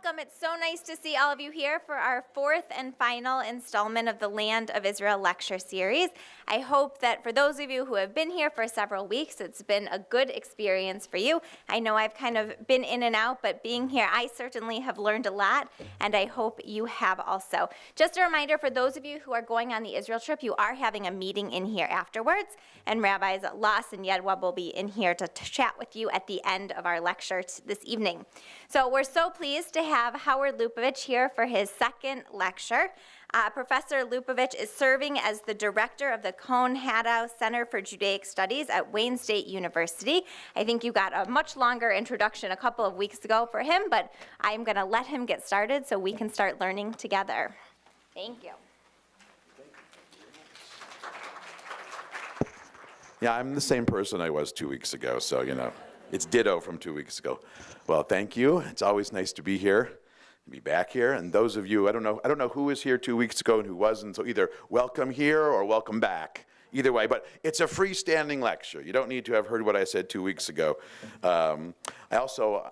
welcome. It's so nice to see all of you here for our fourth and final installment of the Land of Israel lecture series. I hope that for those of you who have been here for several weeks, it's been a good experience for you. I know I've kind of been in and out, but being here, I certainly have learned a lot, and I hope you have also. Just a reminder for those of you who are going on the Israel trip, you are having a meeting in here afterwards, and Rabbis Las and Yedwa will be in here to chat with you at the end of our lecture this evening. So we're so pleased to have Howard Lupovich here for his second lecture. Professor Lupovich is serving as the director of the Cohen Haddow Center for Judaic Studies at Wayne State University. I think you got a much longer introduction a couple of weeks ago for him, but I'm going to let him get started so we can start learning together. Thank you. Yeah, I'm the same person I was 2 weeks ago, so, it's ditto from 2 weeks ago. Well, thank you. It's always nice to be here, be back here. And those of you, I don't know who was here 2 weeks ago and who wasn't, so either welcome here or welcome back. Either way, but it's a freestanding lecture. You don't need to have heard what I said 2 weeks ago. I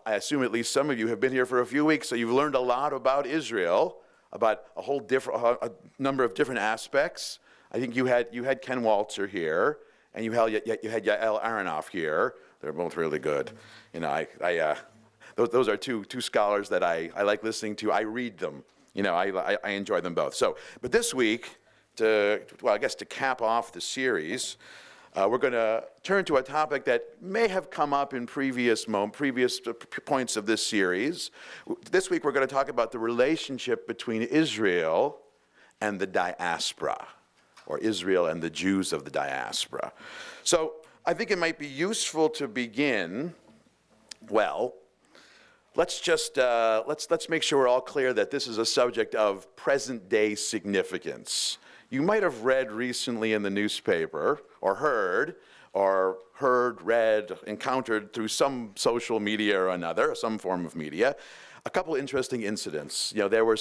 assume at least some of you have been here for a few weeks, so you've learned a lot about Israel, about a number of different aspects. I think you had Ken Walzer here, and you had Yael Aronoff here. They're both really good. Those are two scholars that I like listening to. I read them. I enjoy them both. So, but this week, to cap off the series, we're going to turn to a topic that may have come up in previous points of this series. This week, we're going to talk about the relationship between Israel and the diaspora, or Israel and the Jews of the diaspora. So, I think it might be useful to begin. Well, let's make sure we're all clear that this is a subject of present-day significance. You might have read recently in the newspaper, or read, encountered through some social media or another, some form of media, a couple interesting incidents. There were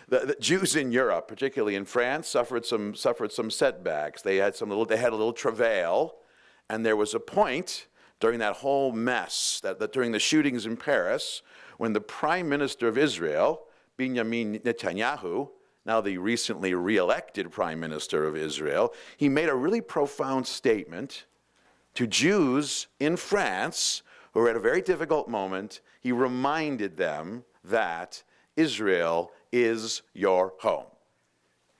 the Jews in Europe, particularly in France, suffered some setbacks. They had a little travail. And there was a point during that whole mess, that during the shootings in Paris, when the Prime Minister of Israel, Benjamin Netanyahu, now the recently re-elected Prime Minister of Israel, he made a really profound statement to Jews in France who were at a very difficult moment. He reminded them that Israel is your home.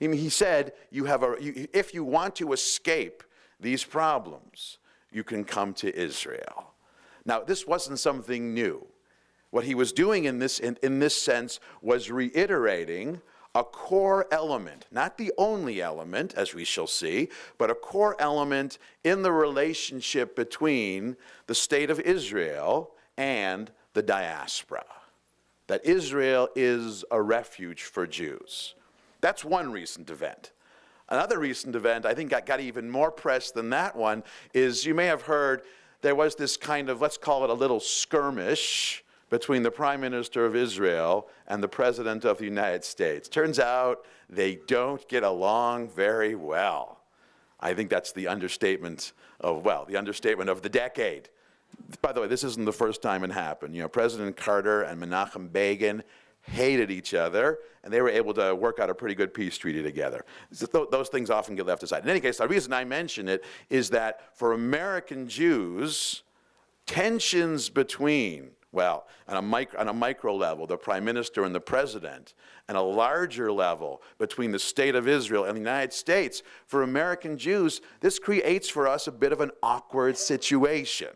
He said, if you want to escape these problems, you can come to Israel. Now, this wasn't something new. What he was doing in this sense was reiterating a core element, not the only element, as we shall see, but a core element in the relationship between the state of Israel and the diaspora, that Israel is a refuge for Jews. That's one recent event. Another recent event, I think, got even more press than that one, is you may have heard there was this kind of, let's call it a little skirmish between the Prime Minister of Israel and the President of the United States. Turns out they don't get along very well. I think that's the understatement of the decade. By the way, this isn't the first time it happened. President Carter and Menachem Begin hated each other, and they were able to work out a pretty good peace treaty together. Those things often get left aside. In any case, the reason I mention it is that for American Jews, tensions between, on a micro level, the Prime Minister and the President, and a larger level between the State of Israel and the United States, for American Jews, this creates for us a bit of an awkward situation.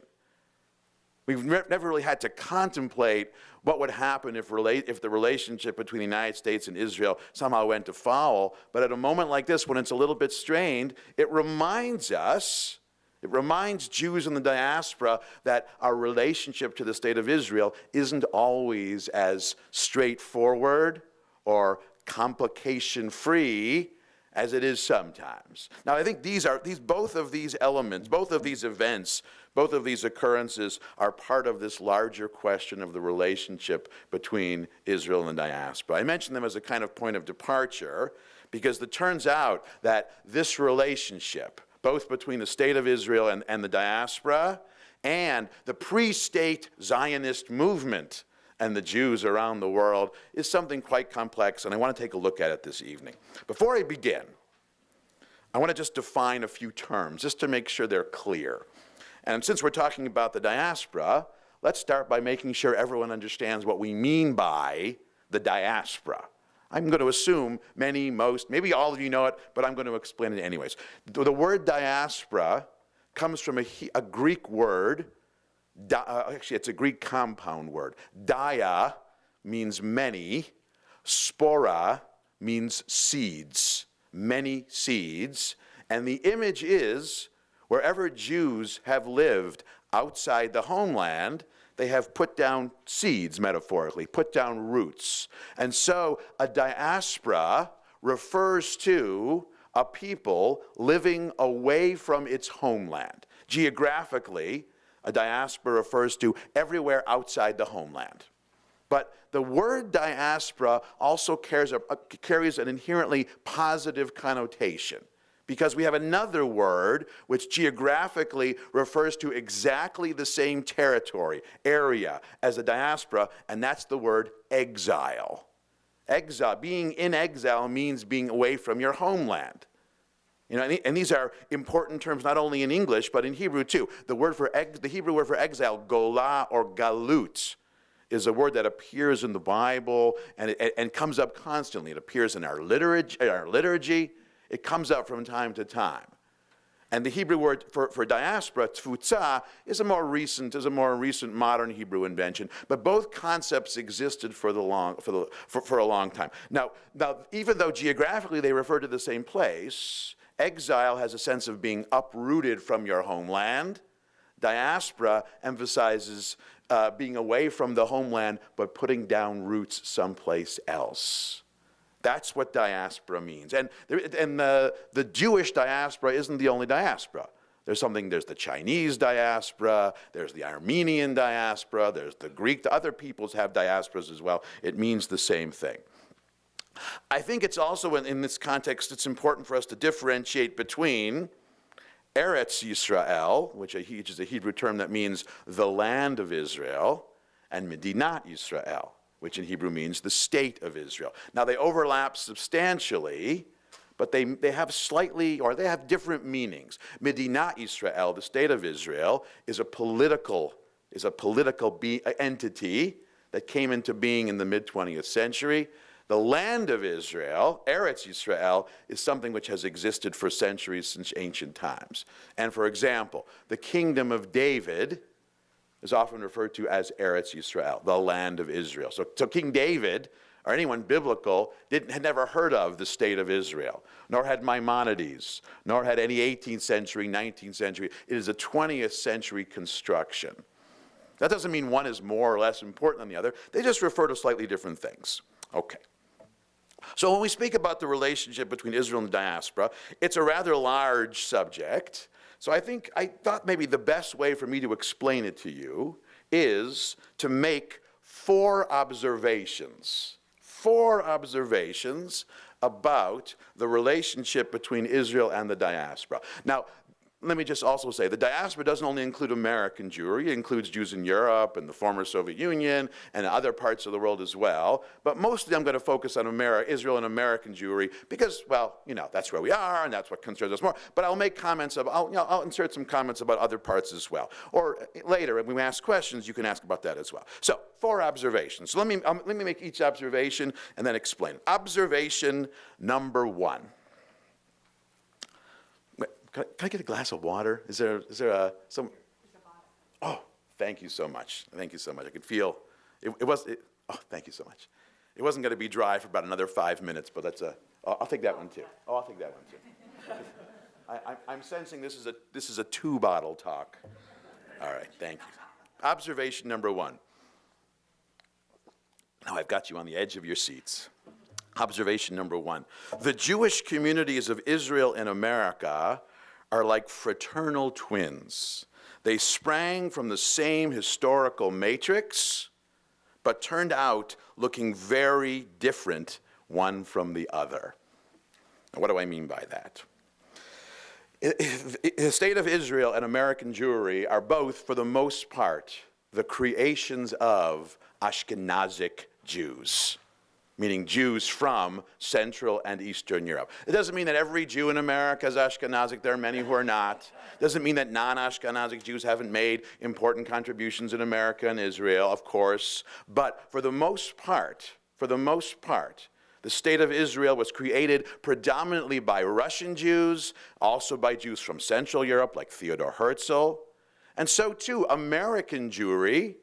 We've never really had to contemplate what would happen if the relationship between the United States and Israel somehow went afoul. But at a moment like this, when it's a little bit strained, it reminds Jews in the diaspora that our relationship to the state of Israel isn't always as straightforward or complication-free as it is sometimes. Now, I think both of these elements, both of these events, both of these occurrences are part of this larger question of the relationship between Israel and the diaspora. I mention them as a kind of point of departure because it turns out that this relationship, both between the state of Israel and the diaspora, and the pre-state Zionist movement and the Jews around the world is something quite complex, and I want to take a look at it this evening. Before I begin, I want to just define a few terms, just to make sure they're clear. And since we're talking about the diaspora, let's start by making sure everyone understands what we mean by the diaspora. I'm going to assume maybe all of you know it, but I'm going to explain it anyways. The word diaspora comes from a Greek word. Actually, it's a Greek compound word. Dia means many. Spora means seeds, many seeds. And the image is wherever Jews have lived outside the homeland, they have put down seeds, metaphorically, put down roots. And so a diaspora refers to a people living away from its homeland. Geographically, a diaspora refers to everywhere outside the homeland. But the word diaspora also carries an inherently positive connotation, because we have another word which geographically refers to exactly the same territory, area, as the diaspora, and that's the word exile. Exile, being in exile means being away from your homeland. You know, and these are important terms not only in English, but in Hebrew too. The Hebrew word for exile, golah or galut, is a word that appears in the Bible and comes up constantly. It appears in our liturgy. It comes up from time to time. And the Hebrew word for diaspora, tfutza, is a more recent modern Hebrew invention. But both concepts existed for a long time. Now, even though geographically they refer to the same place, exile has a sense of being uprooted from your homeland. Diaspora emphasizes being away from the homeland, but putting down roots someplace else. That's what diaspora means. And the Jewish diaspora isn't the only diaspora. There's the Chinese diaspora, there's the Armenian diaspora, there's the Greek. Other peoples have diasporas as well. It means the same thing. I think it's also, in this context, it's important for us to differentiate between Eretz Yisrael, which is a Hebrew term that means the land of Israel, and Medinat Yisrael, which in Hebrew means the state of Israel. Now, they overlap substantially, but they have different meanings. Medinat Yisrael, the state of Israel, is a political entity that came into being in the mid-20th century. The land of Israel, Eretz Yisrael, is something which has existed for centuries since ancient times. And for example, the kingdom of David is often referred to as Eretz Yisrael, the land of Israel. So King David, or anyone biblical, had never heard of the state of Israel, nor had Maimonides, nor had any 18th century, 19th century. It is a 20th century construction. That doesn't mean one is more or less important than the other. They just refer to slightly different things. Okay. So when we speak about the relationship between Israel and the diaspora, it's a rather large subject. So I thought maybe the best way for me to explain it to you is to make four observations about the relationship between Israel and the diaspora. Now, let me just also say, the diaspora doesn't only include American Jewry, it includes Jews in Europe and the former Soviet Union and other parts of the world as well. But mostly I'm going to focus on Israel and American Jewry because, well, that's where we are and that's what concerns us more. But I'll make comments I'll insert some comments about other parts as well. Or later, when we ask questions, you can ask about that as well. So, four observations. So let me make each observation and then explain. Observation number one. Can I get a glass of water? Is there some? Oh, thank you so much. Thank you so much. I could feel oh, thank you so much. It wasn't going to be dry for about another 5 minutes, but I'll take that one too. Oh, I'll take that one too. I'm sensing this is a 2-bottle talk. All right, thank you. Observation number one. Now I've got you on the edge of your seats. Observation number one. The Jewish communities of Israel and America are like fraternal twins. They sprang from the same historical matrix, but turned out looking very different one from the other. Now, what do I mean by that? The state of Israel and American Jewry are both, for the most part, the creations of Ashkenazic Jews, meaning Jews from Central and Eastern Europe. It doesn't mean that every Jew in America is Ashkenazic. There are many who are not. It doesn't mean that non-Ashkenazic Jews haven't made important contributions in America and Israel, of course. But for the most part, the state of Israel was created predominantly by Russian Jews, also by Jews from Central Europe like Theodor Herzl. And so too, American Jewry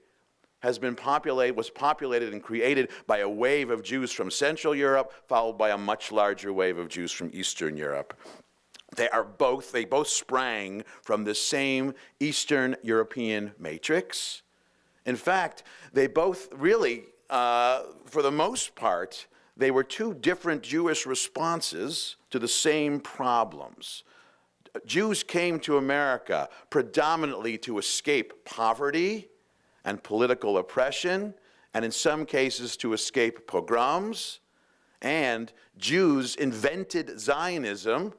was populated and created by a wave of Jews from Central Europe, followed by a much larger wave of Jews from Eastern Europe. They both sprang from the same Eastern European matrix. In fact, they both really, for the most part, they were two different Jewish responses to the same problems. Jews came to America predominantly to escape poverty and political oppression, and in some cases to escape pogroms. And Jews invented Zionism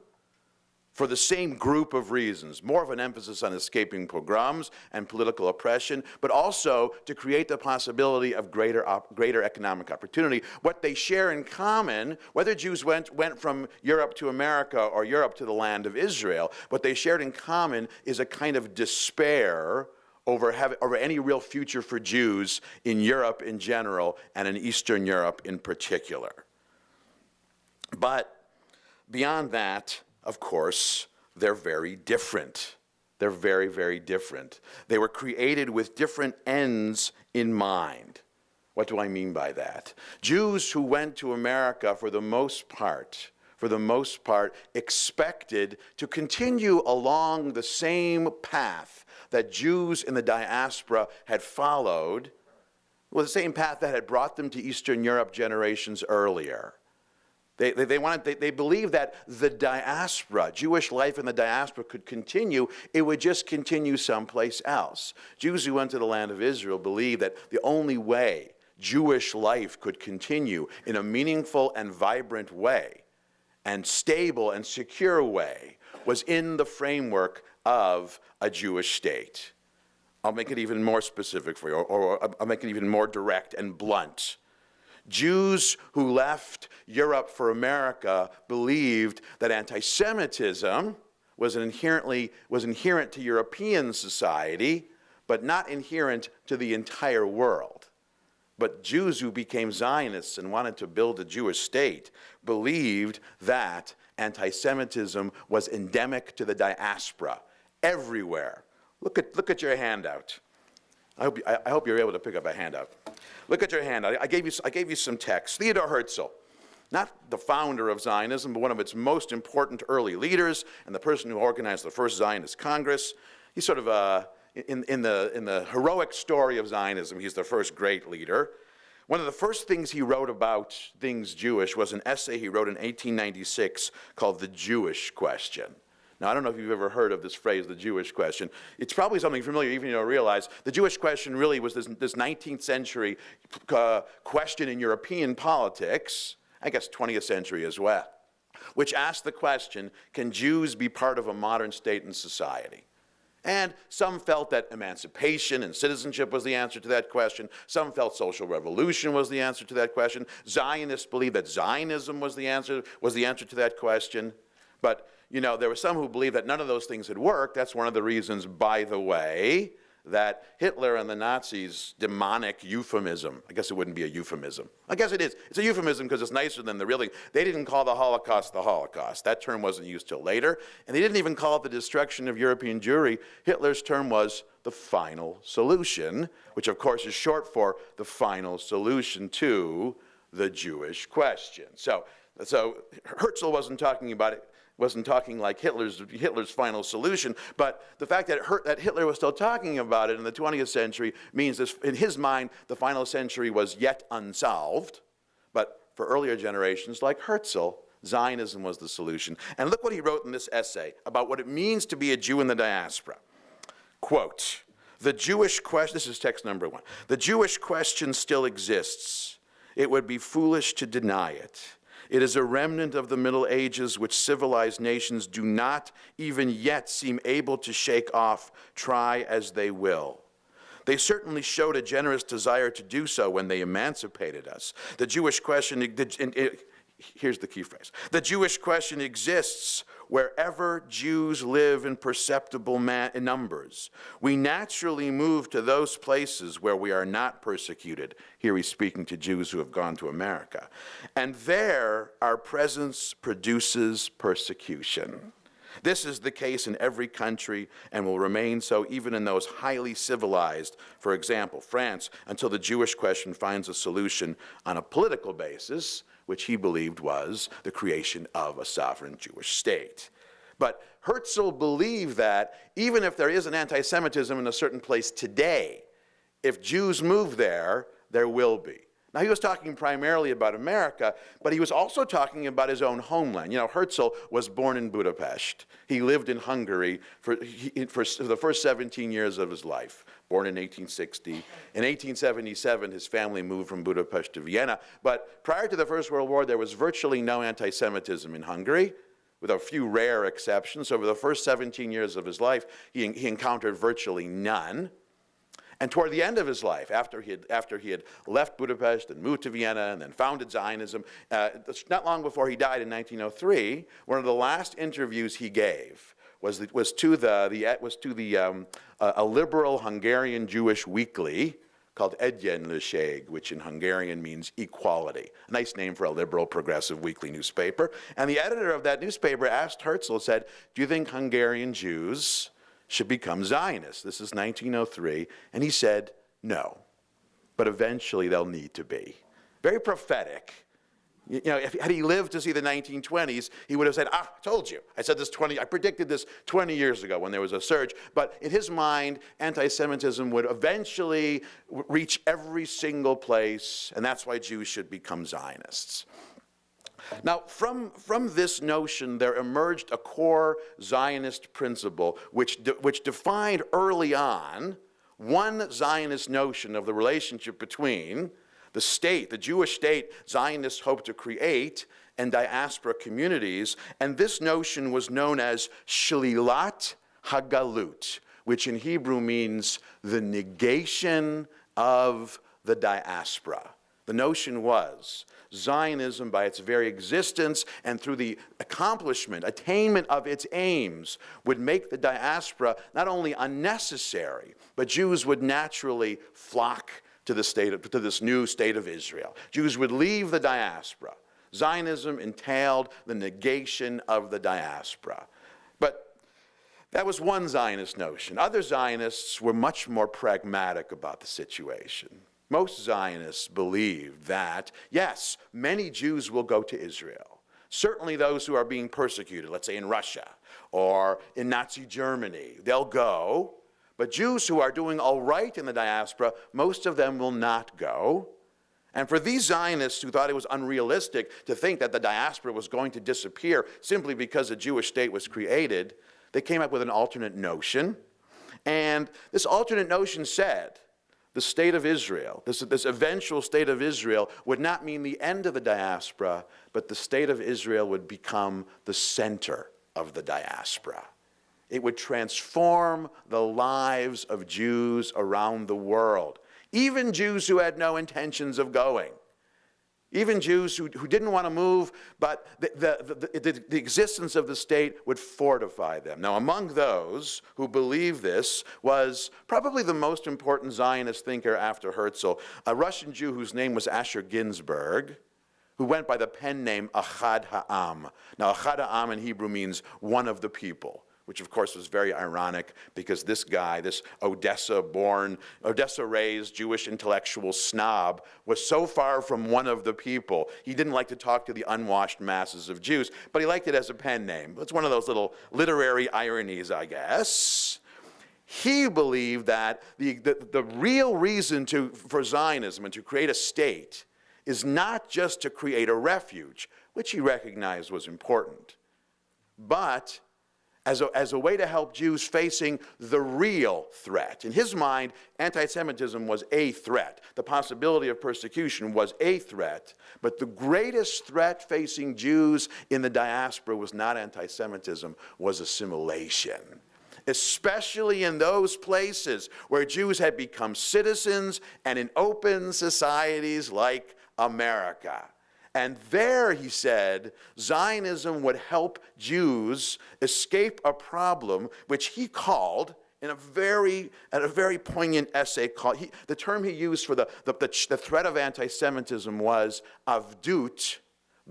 for the same group of reasons, more of an emphasis on escaping pogroms and political oppression, but also to create the possibility of greater economic opportunity. What they share in common, whether Jews went from Europe to America or Europe to the land of Israel, what they shared in common is a kind of despair over any real future for Jews in Europe in general and in Eastern Europe in particular. But beyond that, of course, they're very different. They're very, very different. They were created with different ends in mind. What do I mean by that? Jews who went to America for the most part, expected to continue along the same path that Jews in the diaspora had followed, the same path that had brought them to Eastern Europe generations earlier. They believed that the diaspora, Jewish life in the diaspora could continue. It would just continue someplace else. Jews who went to the land of Israel believed that the only way Jewish life could continue in a meaningful and vibrant way and stable and secure way was in the framework of a Jewish state. I'll make it even more specific for you, or I'll make it even more direct and blunt. Jews who left Europe for America believed that anti-Semitism was inherent to European society, but not inherent to the entire world. But Jews who became Zionists and wanted to build a Jewish state believed that anti-Semitism was endemic to the diaspora, everywhere. Look at your handout. I hope you're able to pick up a handout. Look at your handout. I gave you some text. Theodor Herzl, not the founder of Zionism, but one of its most important early leaders and the person who organized the first Zionist Congress. He's sort of in the heroic story of Zionism, he's the first great leader. One of the first things he wrote about things Jewish was an essay he wrote in 1896 called The Jewish Question. Now, I don't know if you've ever heard of this phrase, the Jewish question. It's probably something familiar, even if you don't realize. The Jewish question really was this 19th century question in European politics, I guess 20th century as well, which asked the question, can Jews be part of a modern state and society? And some felt that emancipation and citizenship was the answer to that question. Some felt social revolution was the answer to that question. Zionists believed that Zionism was the answer to that question. But there were some who believed that none of those things had worked. That's one of the reasons, by the way, that Hitler and the Nazis' demonic euphemism, I guess it wouldn't be a euphemism. I guess it is. It's a euphemism because it's nicer than the real thing. They didn't call the Holocaust the Holocaust. That term wasn't used till later. And they didn't even call it the destruction of European Jewry. Hitler's term was the final solution, which of course is short for the final solution to the Jewish question. So Herzl wasn't talking like Hitler's final solution, but the fact that Hitler was still talking about it in the 20th century means this, in his mind, the final century was yet unsolved. But for earlier generations like Herzl, Zionism was the solution. And look what he wrote in this essay about what it means to be a Jew in the diaspora. Quote, the Jewish question, this is text number 1, the Jewish question still exists. It would be foolish to deny it. It is a remnant of the Middle Ages which civilized nations do not even yet seem able to shake off, try as they will. They certainly showed a generous desire to do so when they emancipated us. The Jewish question, here's the key phrase. The Jewish question exists wherever Jews live in perceptible numbers. We naturally move to those places where we are not persecuted. Here he's speaking to Jews who have gone to America. And there, our presence produces persecution. This is the case in every country and will remain so even in those highly civilized, for example, France, until the Jewish question finds a solution on a political basis, which he believed was the creation of a sovereign Jewish state. But Herzl believed that even if there is an anti-Semitism in a certain place today, if Jews move there, there will be. Now, he was talking primarily about America, but he was also talking about his own homeland. You know, Herzl was born in Budapest. He lived in Hungary for the first 17 years of his life, born in 1860. In 1877, his family moved from Budapest to Vienna. But prior to the First World War, there was virtually no anti-Semitism in Hungary, with a few rare exceptions. Over the first 17 years of his life, he encountered virtually none. And toward the end of his life, after he had left Budapest and moved to Vienna and then founded Zionism, not long before he died in 1903, one of the last interviews he gave was to a liberal Hungarian Jewish weekly called Egyenlőség, which in Hungarian means equality. A nice name for a liberal progressive weekly newspaper. And the editor of that newspaper asked Herzl, said, "Do you think Hungarian Jews should become Zionists?" This is 1903, and he said, "No, but eventually they'll need to be." Very prophetic. You know, had he lived to see the 1920s, he would have said, "I told you. I predicted this 20 years ago when there was a surge." But in his mind, anti-Semitism would eventually reach every single place, and that's why Jews should become Zionists. Now, from this notion, there emerged a core Zionist principle which defined early on one Zionist notion of the relationship between the state, the Jewish state Zionists hoped to create, and diaspora communities, and this notion was known as Shlilat Hagalut, which in Hebrew means the negation of the diaspora. The notion was Zionism, by its very existence and through the attainment of its aims, would make the diaspora not only unnecessary, but Jews would naturally flock to this new state of Israel. Jews would leave the diaspora. Zionism entailed the negation of the diaspora. But that was one Zionist notion. Other Zionists were much more pragmatic about the situation. Most Zionists believed that, yes, many Jews will go to Israel. Certainly those who are being persecuted, let's say in Russia or in Nazi Germany, they'll go. But Jews who are doing all right in the diaspora, most of them will not go. And for these Zionists who thought it was unrealistic to think that the diaspora was going to disappear simply because a Jewish state was created, they came up with an alternate notion. And this alternate notion said the state of Israel, this eventual state of Israel, would not mean the end of the diaspora, but the state of Israel would become the center of the diaspora. It would transform the lives of Jews around the world, even Jews who had no intentions of going, even Jews who didn't want to move, but the existence of the state would fortify them. Now, among those who believed this was probably the most important Zionist thinker after Herzl, a Russian Jew whose name was Asher Ginsburg, who went by the pen name Achad Ha'am. Now, Achad Ha'am in Hebrew means one of the people, which of course was very ironic because this guy, this Odessa-raised Jewish intellectual snob, was so far from one of the people. He didn't like to talk to the unwashed masses of Jews, but he liked it as a pen name. It's one of those little literary ironies, I guess. He believed that the real reason for Zionism and to create a state is not just to create a refuge, which he recognized was important, but as a way to help Jews facing the real threat. In his mind, anti-Semitism was a threat. The possibility of persecution was a threat. But the greatest threat facing Jews in the diaspora was not anti-Semitism, was assimilation. especially in those places where Jews had become citizens and in open societies like America. And there, he said, Zionism would help Jews escape a problem which he called, in a very poignant essay, the term he used for the threat of anti-Semitism was avdut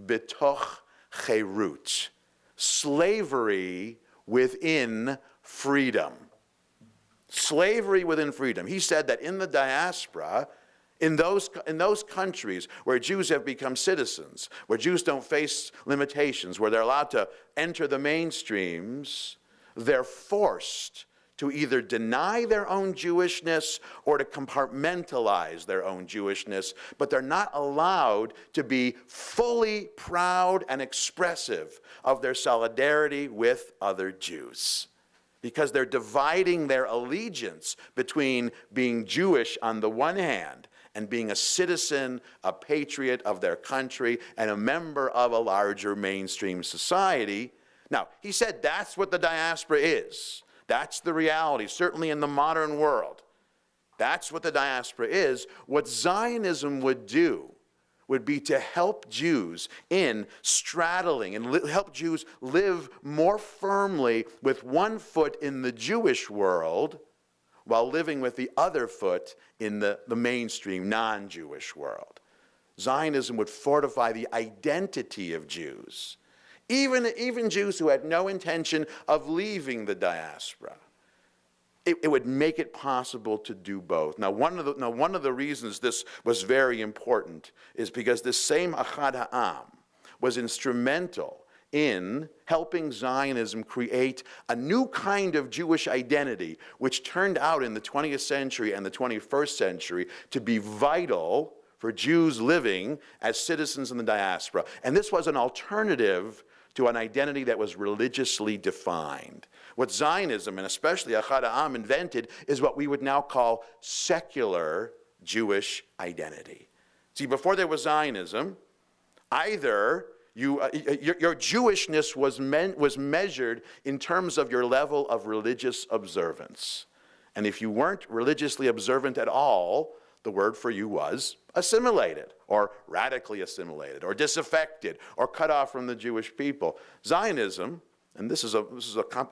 betoch cherut, slavery within freedom. Slavery within freedom. He said that in the diaspora, in those countries where Jews have become citizens, where Jews don't face limitations, where they're allowed to enter the mainstreams, they're forced to either deny their own Jewishness or to compartmentalize their own Jewishness, but they're not allowed to be fully proud and expressive of their solidarity with other Jews, because they're dividing their allegiance between being Jewish on the one hand and being a citizen, a patriot of their country, and a member of a larger mainstream society. Now, he said that's what the diaspora is. That's the reality, certainly in the modern world. That's what the diaspora is. What Zionism would do would be to help Jews in straddling and help Jews live more firmly with one foot in the Jewish world while living with the other foot in the mainstream non-Jewish world. Zionism would fortify the identity of Jews, even Jews who had no intention of leaving the diaspora. It would make it possible to do both. Now, one of the reasons this was very important is because this same Achad Ha'am was instrumental in helping Zionism create a new kind of Jewish identity, which turned out in the 20th century and the 21st century to be vital for Jews living as citizens in the diaspora. And this was an alternative to an identity that was religiously defined. What Zionism, and especially Achad Ha'am, invented is what we would now call secular Jewish identity. See, before there was Zionism, either your Jewishness was measured in terms of your level of religious observance. And if you weren't religiously observant at all, the word for you was assimilated, or radically assimilated, or disaffected, or cut off from the Jewish people. Zionism, and this is a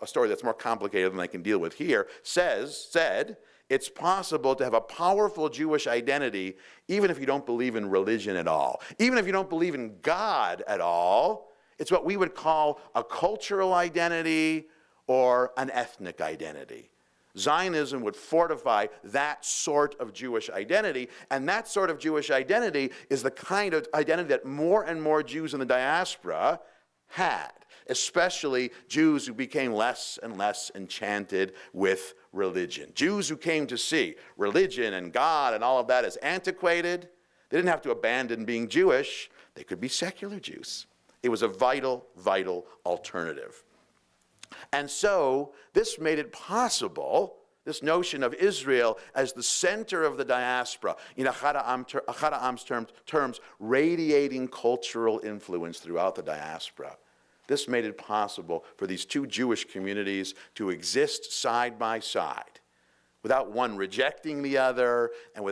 story that's more complicated than I can deal with here, said it's possible to have a powerful Jewish identity even if you don't believe in religion at all. Even if you don't believe in God at all, it's what we would call a cultural identity or an ethnic identity. Zionism would fortify that sort of Jewish identity, and that sort of Jewish identity is the kind of identity that more and more Jews in the diaspora had, especially Jews who became less and less enchanted with religion. Jews who came to see religion and God and all of that as antiquated. They didn't have to abandon being Jewish. They could be secular Jews. It was a vital, vital alternative. And so this made it possible, this notion of Israel as the center of the diaspora, in Achad Ha'am's terms, radiating cultural influence throughout the diaspora. This made it possible for these two Jewish communities to exist side by side, without one rejecting the other, and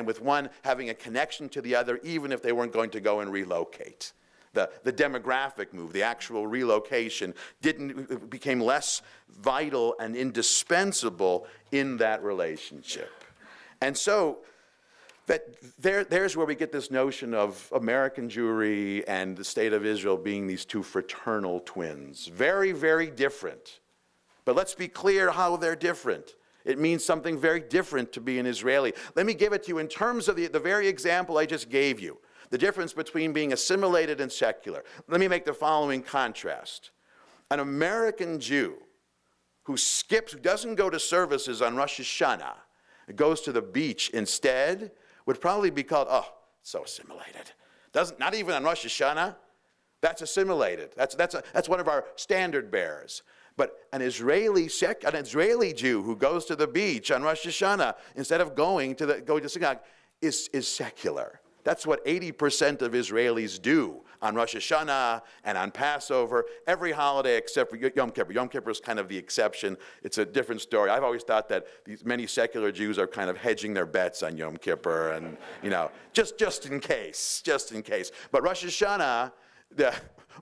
with one having a connection to the other, even if they weren't going to go and relocate. The demographic move, the actual relocation, became less vital and indispensable in that relationship. And so there's where we get this notion of American Jewry and the state of Israel being these two fraternal twins. Very, very different. But let's be clear how they're different. It means something very different to be an Israeli. Let me give it to you in terms of the very example I just gave you. The difference between being assimilated and secular. Let me make the following contrast. An American Jew who doesn't go to services on Rosh Hashanah, goes to the beach instead, would probably be called, so assimilated. Not even on Rosh Hashanah, that's assimilated. That's one of our standard bearers. But an Israeli Jew who goes to the beach on Rosh Hashanah instead of going to synagogue is secular. That's what 80% of Israelis do on Rosh Hashanah and on Passover, every holiday except for Yom Kippur. Yom Kippur is kind of the exception. It's a different story. I've always thought that these many secular Jews are kind of hedging their bets on Yom Kippur and, just in case. But Rosh Hashanah,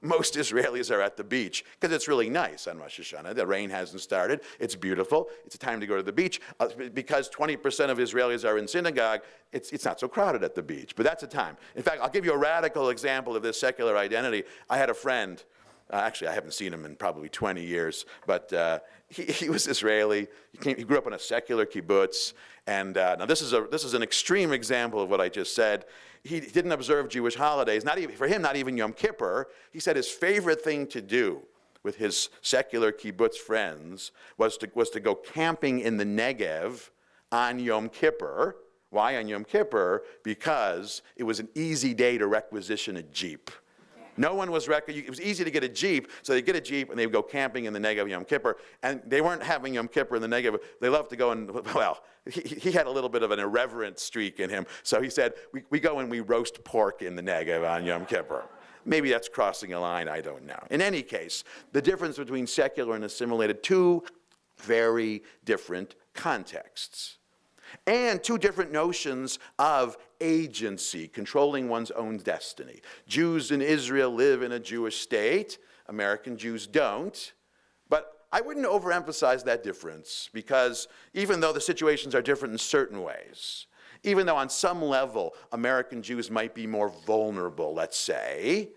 most Israelis are at the beach because it's really nice on Rosh Hashanah. The rain hasn't started. It's beautiful. It's a time to go to the beach. Because 20% of Israelis are in synagogue, it's not so crowded at the beach. But that's a time. In fact, I'll give you a radical example of this secular identity. I had a friend. Actually, I haven't seen him in probably 20 years, but he was Israeli. He grew up in a secular kibbutz, and now this is an extreme example of what I just said. He didn't observe Jewish holidays. Not even Yom Kippur. He said his favorite thing to do with his secular kibbutz friends was to go camping in the Negev on Yom Kippur. Why on Yom Kippur? Because it was an easy day to requisition a Jeep. No one was it was easy to get a Jeep, so they'd get a Jeep and they'd go camping in the Negev Yom Kippur. And they weren't having Yom Kippur in the Negev. They loved to go and, he had a little bit of an irreverent streak in him. So he said, we go and we roast pork in the Negev on Yom Kippur. Maybe that's crossing a line, I don't know. In any case, the difference between secular and assimilated, two very different contexts. And two different notions of agency, controlling one's own destiny. Jews in Israel live in a Jewish state. American Jews don't. But I wouldn't overemphasize that difference because even though the situations are different in certain ways, even though on some level American Jews might be more vulnerable, let's say,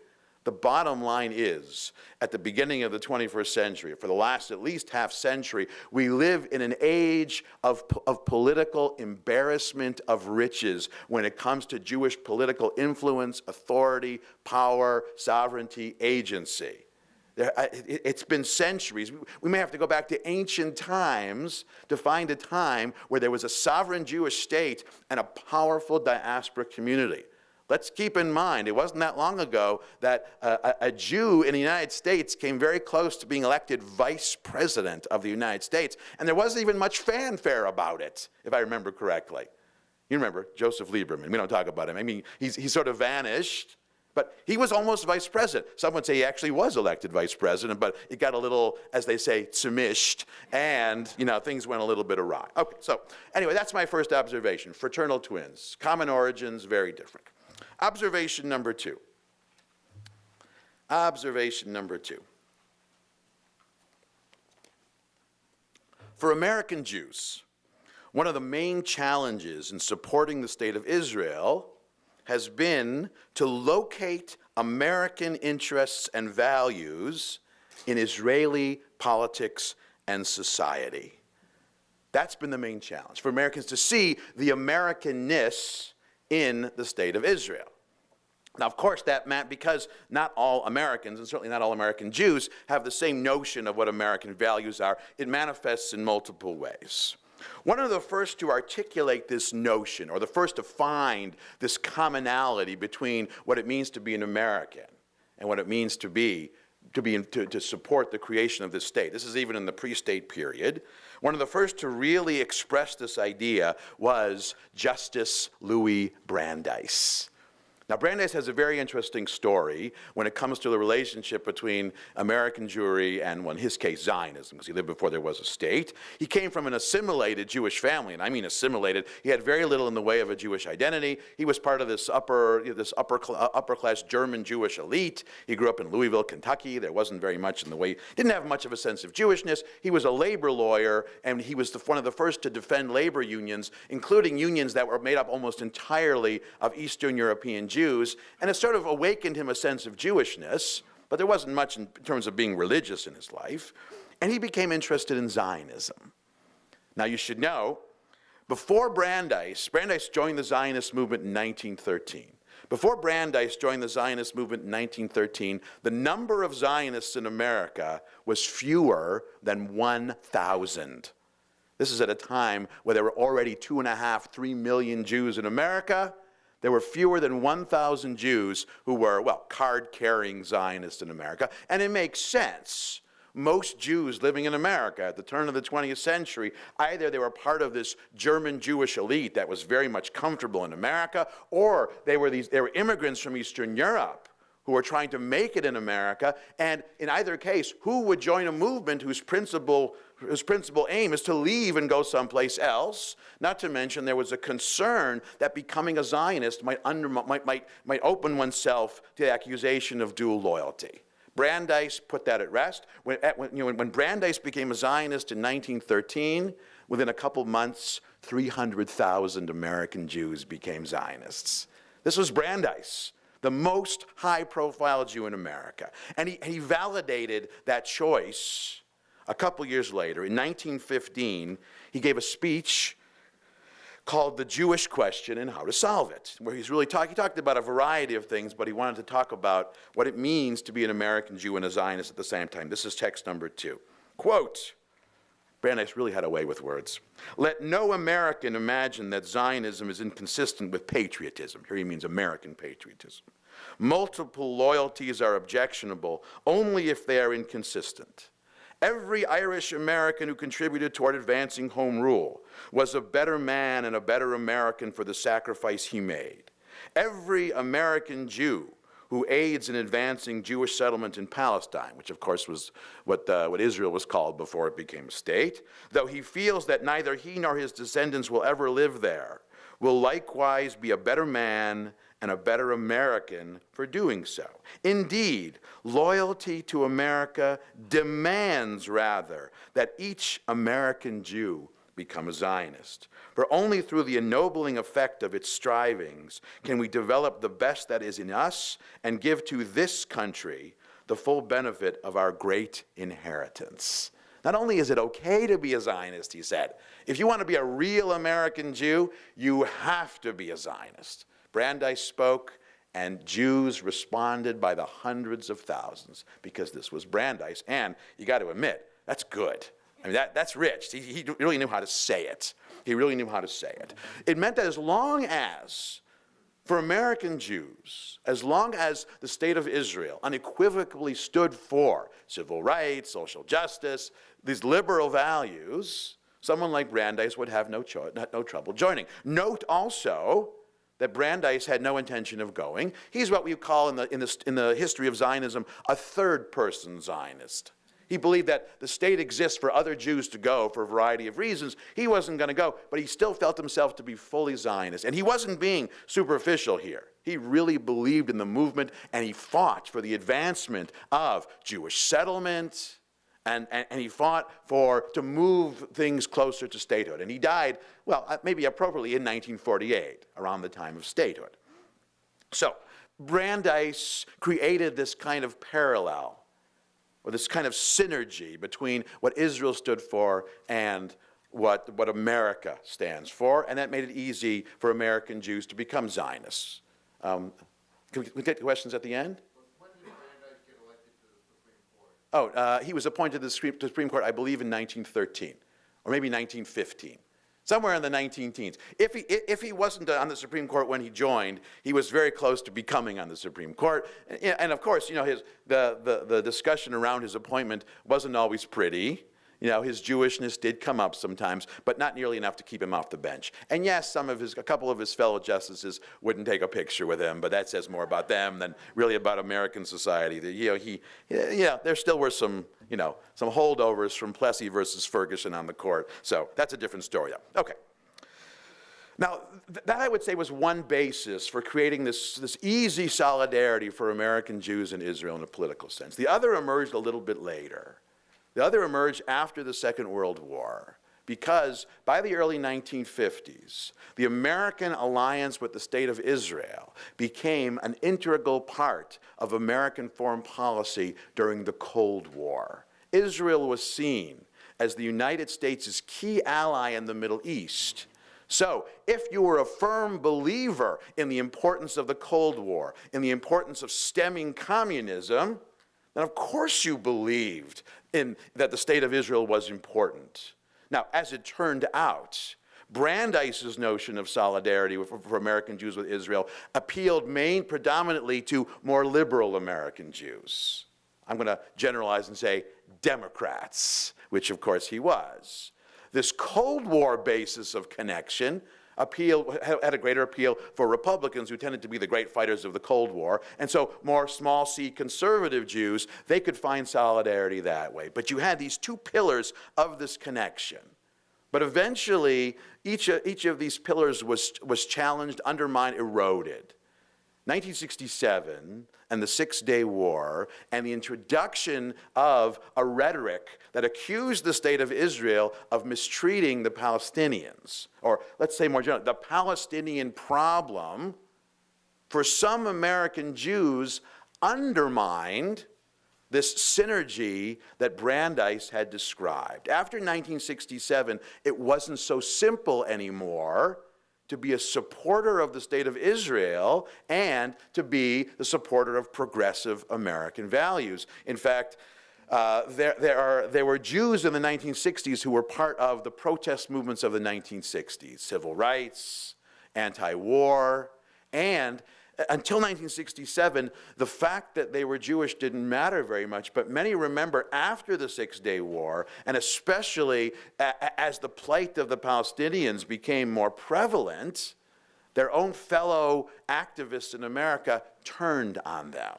the bottom line is, at the beginning of the 21st century, for the last at least half century, we live in an age of political embarrassment of riches when it comes to Jewish political influence, authority, power, sovereignty, agency. It's been centuries. We may have to go back to ancient times to find a time where there was a sovereign Jewish state and a powerful diaspora community. Let's keep in mind, it wasn't that long ago that a Jew in the United States came very close to being elected vice president of the United States, and there wasn't even much fanfare about it, if I remember correctly. You remember, Joseph Lieberman. We don't talk about him. I mean, he sort of vanished, but he was almost vice president. Some would say he actually was elected vice president, but it got a little, as they say, tzmished, and things went a little bit awry. Okay, so anyway, that's my first observation. Fraternal twins, common origins, very different. Observation number two. For American Jews, one of the main challenges in supporting the state of Israel has been to locate American interests and values in Israeli politics and society. That's been the main challenge, for Americans to see the Americanness in the state of Israel. Now, of course, that meant because not all Americans, and certainly not all American Jews, have the same notion of what American values are. It manifests in multiple ways. One of the first to articulate this notion, or the first to find this commonality between what it means to be an American and what it means to support the creation of this state. This is even in the pre-state period. One of the first to really express this idea was Justice Louis Brandeis. Now, Brandeis has a very interesting story when it comes to the relationship between American Jewry and, well, in his case, Zionism, because he lived before there was a state. He came from an assimilated Jewish family, and I mean assimilated. He had very little in the way of a Jewish identity. He was part of this upper-class German Jewish elite. He grew up in Louisville, Kentucky. There wasn't very much in the way, didn't have much of a sense of Jewishness. He was a labor lawyer, and he was one of the first to defend labor unions, including unions that were made up almost entirely of Eastern European Jews, and it sort of awakened him a sense of Jewishness, but there wasn't much in terms of being religious in his life, and he became interested in Zionism. Now, you should know, before Brandeis joined the Zionist movement in 1913. Before Brandeis joined the Zionist movement in 1913, the number of Zionists in America was fewer than 1,000. This is at a time where there were already 2.5, 3 million Jews in America. There were fewer than 1,000 Jews who were, card-carrying Zionists in America. And it makes sense. most Jews living in America at the turn of the 20th century, either they were part of this German Jewish elite that was very much comfortable in America, or they were immigrants from Eastern Europe who were trying to make it in America. And in either case, who would join a movement whose principal aim is to leave and go someplace else? Not to mention there was a concern that becoming a Zionist might open oneself to the accusation of dual loyalty. Brandeis put that at rest. When Brandeis became a Zionist in 1913, within a couple months, 300,000 American Jews became Zionists. This was Brandeis, the most high-profile Jew in America. And he validated that choice a couple years later. In 1915, he gave a speech called The Jewish Question and How to Solve It, where he talked about a variety of things, but he wanted to talk about what it means to be an American Jew and a Zionist at the same time. This is text number 2. Quote, Brandeis really had a way with words. Let no American imagine that Zionism is inconsistent with patriotism. Here he means American patriotism. Multiple loyalties are objectionable only if they are inconsistent. Every Irish American who contributed toward advancing home rule was a better man and a better American for the sacrifice he made. Every American Jew who aids in advancing Jewish settlement in Palestine, which of course was what Israel was called before it became a state, though he feels that neither he nor his descendants will ever live there, will likewise be a better man and a better American for doing so. Indeed, loyalty to America demands, rather, that each American Jew become a Zionist. For only through the ennobling effect of its strivings can we develop the best that is in us and give to this country the full benefit of our great inheritance. Not only is it okay to be a Zionist, he said, if you want to be a real American Jew, you have to be a Zionist. Brandeis spoke, and Jews responded by the hundreds of thousands because this was Brandeis. And you got to admit, that's good. I mean, that's rich. He really knew how to say it. He really knew how to say it. It meant that as long as, for American Jews, as long as the state of Israel unequivocally stood for civil rights, social justice, these liberal values, someone like Brandeis would have no trouble joining. Note also that Brandeis had no intention of going. He's what we call in the history of Zionism a third-person Zionist. He believed that the state exists for other Jews to go for a variety of reasons. He wasn't going to go, but he still felt himself to be fully Zionist. And he wasn't being superficial here. He really believed in the movement, and he fought for the advancement of Jewish settlement, and he fought to move things closer to statehood. And he died, well, maybe appropriately, in 1948, around the time of statehood. So Brandeis created this kind of parallel, or this kind of synergy between what Israel stood for and what America stands for, and that made it easy for American Jews to become Zionists. Can we get questions at the end? When did Brandeis get elected to the Supreme Court? He was appointed to the Supreme Court, I believe, in 1913, or maybe 1915. Somewhere in the 19-teens. If he wasn't on the Supreme Court when he joined, he was very close to becoming on the Supreme Court. And of course, the discussion around his appointment wasn't always pretty. His Jewishness did come up sometimes, but not nearly enough to keep him off the bench. And yes, a couple of his fellow justices wouldn't take a picture with him, but that says more about them than really about American society. There still were some holdovers from Plessy versus Ferguson on the court. So that's a different story, though. Okay. Now, that I would say was one basis for creating this easy solidarity for American Jews in Israel in a political sense. The other emerged a little bit later. The other emerged after the Second World War, because by the early 1950s, the American alliance with the State of Israel became an integral part of American foreign policy during the Cold War. Israel was seen as the United States' key ally in the Middle East. So, if you were a firm believer in the importance of the Cold War, in the importance of stemming communism, then of course you believed that the State of Israel was important. Now, as it turned out, Brandeis' notion of solidarity for American Jews with Israel appealed predominantly to more liberal American Jews. I'm going to generalize and say Democrats, which of course he was. This Cold War basis of connection had a greater appeal for Republicans who tended to be the great fighters of the Cold War. And so more small c conservative Jews, they could find solidarity that way. But you had these two pillars of this connection. But eventually, each of these pillars was challenged, undermined, eroded. 1967 and the Six-Day War and the introduction of a rhetoric that accused the state of Israel of mistreating the Palestinians, or let's say more generally, the Palestinian problem, for some American Jews, undermined this synergy that Brandeis had described. After 1967, it wasn't so simple anymore to be a supporter of the state of Israel and to be the supporter of progressive American values. In fact, there were Jews in the 1960s who were part of the protest movements of the 1960s, civil rights, anti-war, and until 1967, the fact that they were Jewish didn't matter very much, but many remember after the Six-Day War, and especially as the plight of the Palestinians became more prevalent, their own fellow activists in America turned on them.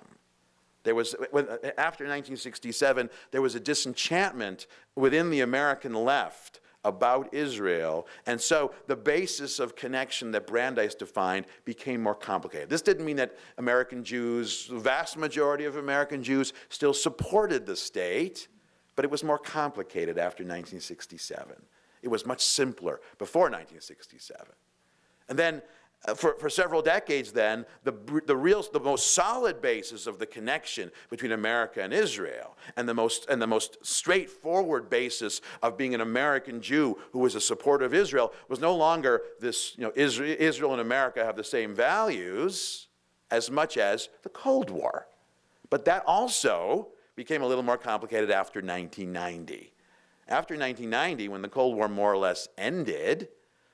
After 1967, there was a disenchantment within the American left about Israel, and so the basis of connection that Brandeis defined became more complicated. This didn't mean that American Jews, the vast majority of American Jews, still supported the state, but it was more complicated after 1967. It was much simpler before 1967. And then, for several decades then, the most solid basis of the connection between America and Israel, and the most straightforward basis of being an American Jew who was a supporter of Israel, was no longer this, Israel and America have the same values as much as the Cold War. But that also became a little more complicated after 1990. After 1990, when the Cold War more or less ended,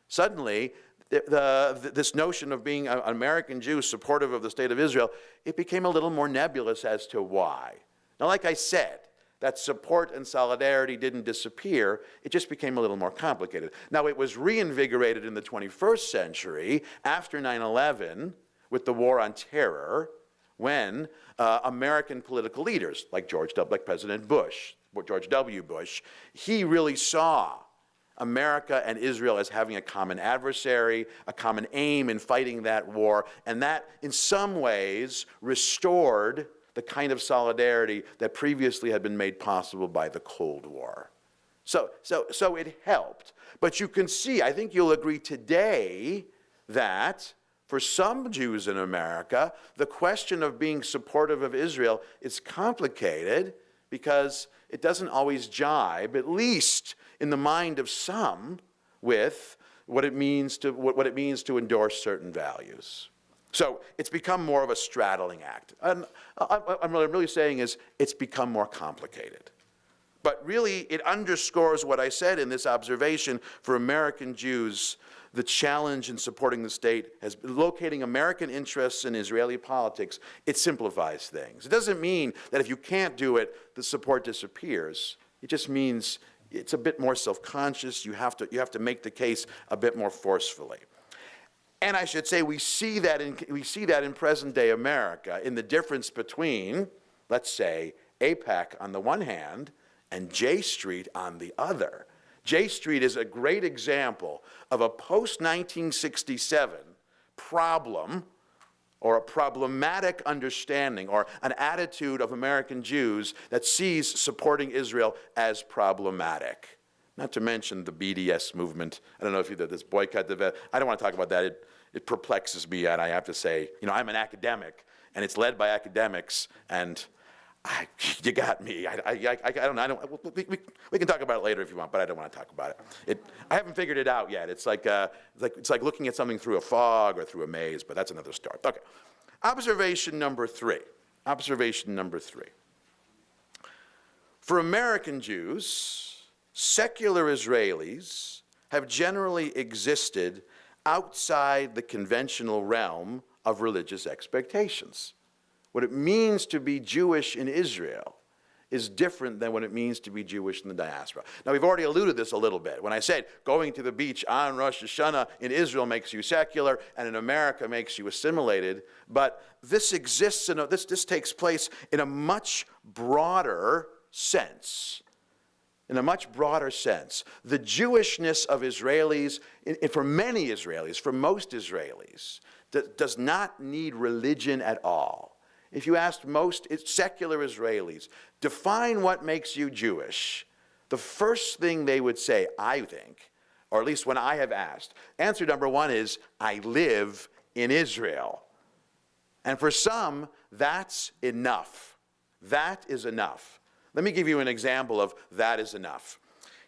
suddenly this notion of being an American Jew supportive of the state of Israel, it became a little more nebulous as to why. Now, like I said, that support and solidarity didn't disappear, it just became a little more complicated. Now, it was reinvigorated in the 21st century after 9/11 with the war on terror, when American political leaders, like President Bush, George W. Bush, he really saw America and Israel as having a common adversary, a common aim in fighting that war, and that in some ways restored the kind of solidarity that previously had been made possible by the Cold War. So it helped. But you can see, I think you'll agree today, that for some Jews in America, the question of being supportive of Israel is complicated because it doesn't always jibe, at least in the mind of some, with what it means to endorse certain values. So it's become more of a straddling act. And what I'm really saying is it's become more complicated. But really, it underscores what I said in this observation. For American Jews, the challenge in supporting the state has been locating American interests in Israeli politics. It simplifies things. It doesn't mean that if you can't do it, the support disappears. It just means it's a bit more self-conscious. You have to make the case a bit more forcefully. And I should say we see that in present-day America, in the difference between, let's say, AIPAC on the one hand and J Street on the other. J Street is a great example of a post-1967 problem, or a problematic understanding, or an attitude of American Jews that sees supporting Israel as problematic. Not to mention the BDS movement. I don't know if you did this boycott. I don't want to talk about that. It perplexes me, and I have to say, I'm an academic, and it's led by academics, and you got me. I don't know. We can talk about it later if you want, but I don't want to talk about it. I haven't figured it out yet. It's like looking at something through a fog or through a maze, but that's another story. Okay. Observation number three. For American Jews, secular Israelis have generally existed outside the conventional realm of religious expectations. What it means to be Jewish in Israel is different than what it means to be Jewish in the diaspora. Now, we've already alluded to this a little bit. When I said going to the beach on Rosh Hashanah in Israel makes you secular and in America makes you assimilated, but this exists, this takes place in a much broader sense. In a much broader sense. The Jewishness of Israelis, for many Israelis, for most Israelis, does not need religion at all. If you asked most secular Israelis, define what makes you Jewish, the first thing they would say, I think, or at least when I have asked, answer number one is, I live in Israel. And for some, that's enough. That is enough. Let me give you an example of that is enough.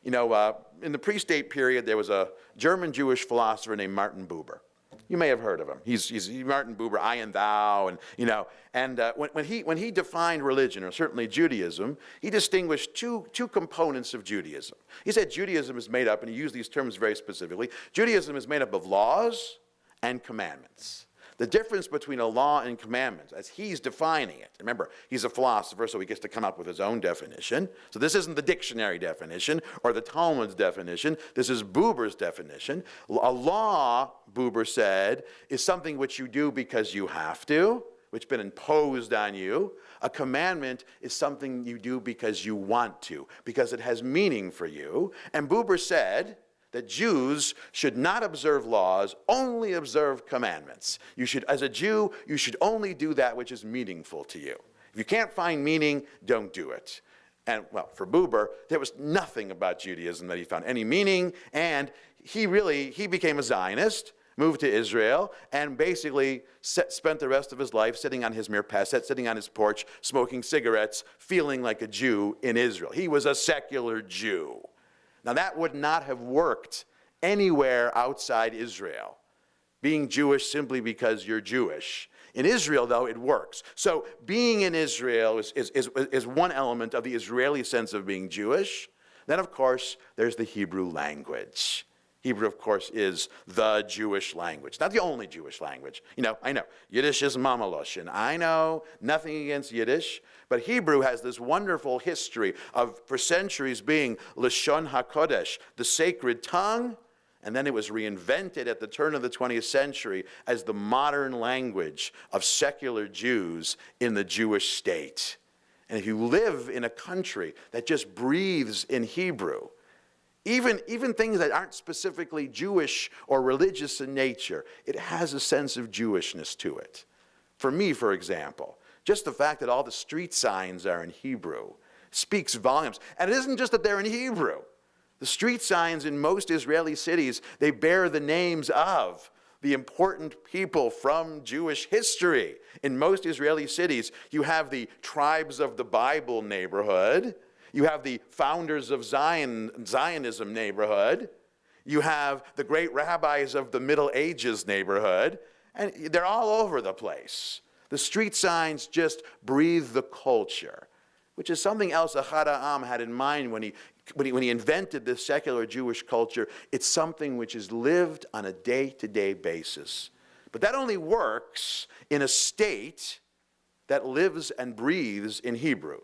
You know, in the pre-state period, there was a German Jewish philosopher named Martin Buber. You may have heard of him. He's Martin Buber, I and thou, and you know. And when he defined religion, or certainly Judaism, he distinguished two components of Judaism. He said Judaism is made up, and he used these terms very specifically. Judaism is made up of laws and commandments. The difference between a law and commandments, as he's defining it, remember, he's a philosopher, so he gets to come up with his own definition. So this isn't the dictionary definition or the Talmud's definition. This is Buber's definition. A law, Buber said, is something which you do because you have to, which has been imposed on you. A commandment is something you do because you want to, because it has meaning for you. And Buber said that Jews should not observe laws, only observe commandments. You should, as a Jew, you should only do that which is meaningful to you. If you can't find meaning, don't do it. And, well, for Buber, there was nothing about Judaism that he found any meaning, and he became a Zionist, moved to Israel, and basically spent the rest of his life sitting on his mirpesset, sitting on his porch, smoking cigarettes, feeling like a Jew in Israel. He was a secular Jew. Now, that would not have worked anywhere outside Israel, being Jewish simply because you're Jewish. In Israel, though, it works. So being in Israel is one element of the Israeli sense of being Jewish. Then, of course, there's the Hebrew language. Hebrew, of course, is the Jewish language. Not the only Jewish language. You know, I know, Yiddish is mamalosh, and I know nothing against Yiddish, but Hebrew has this wonderful history of, for centuries, being Lashon HaKodesh, the sacred tongue, and then it was reinvented at the turn of the 20th century as the modern language of secular Jews in the Jewish state. And if you live in a country that just breathes in Hebrew, even things that aren't specifically Jewish or religious in nature, it has a sense of Jewishness to it. For me, for example, just the fact that all the street signs are in Hebrew speaks volumes. And it isn't just that they're in Hebrew. The street signs in most Israeli cities, they bear the names of the important people from Jewish history. In most Israeli cities, you have the Tribes of the Bible neighborhood. You have the Founders of Zionism neighborhood. You have the great rabbis of the Middle Ages neighborhood. And they're all over the place. The street signs just breathe the culture, which is something else Ahad Ha'am had in mind when he invented this secular Jewish culture. It's something which is lived on a day-to-day basis. But that only works in a state that lives and breathes in Hebrew,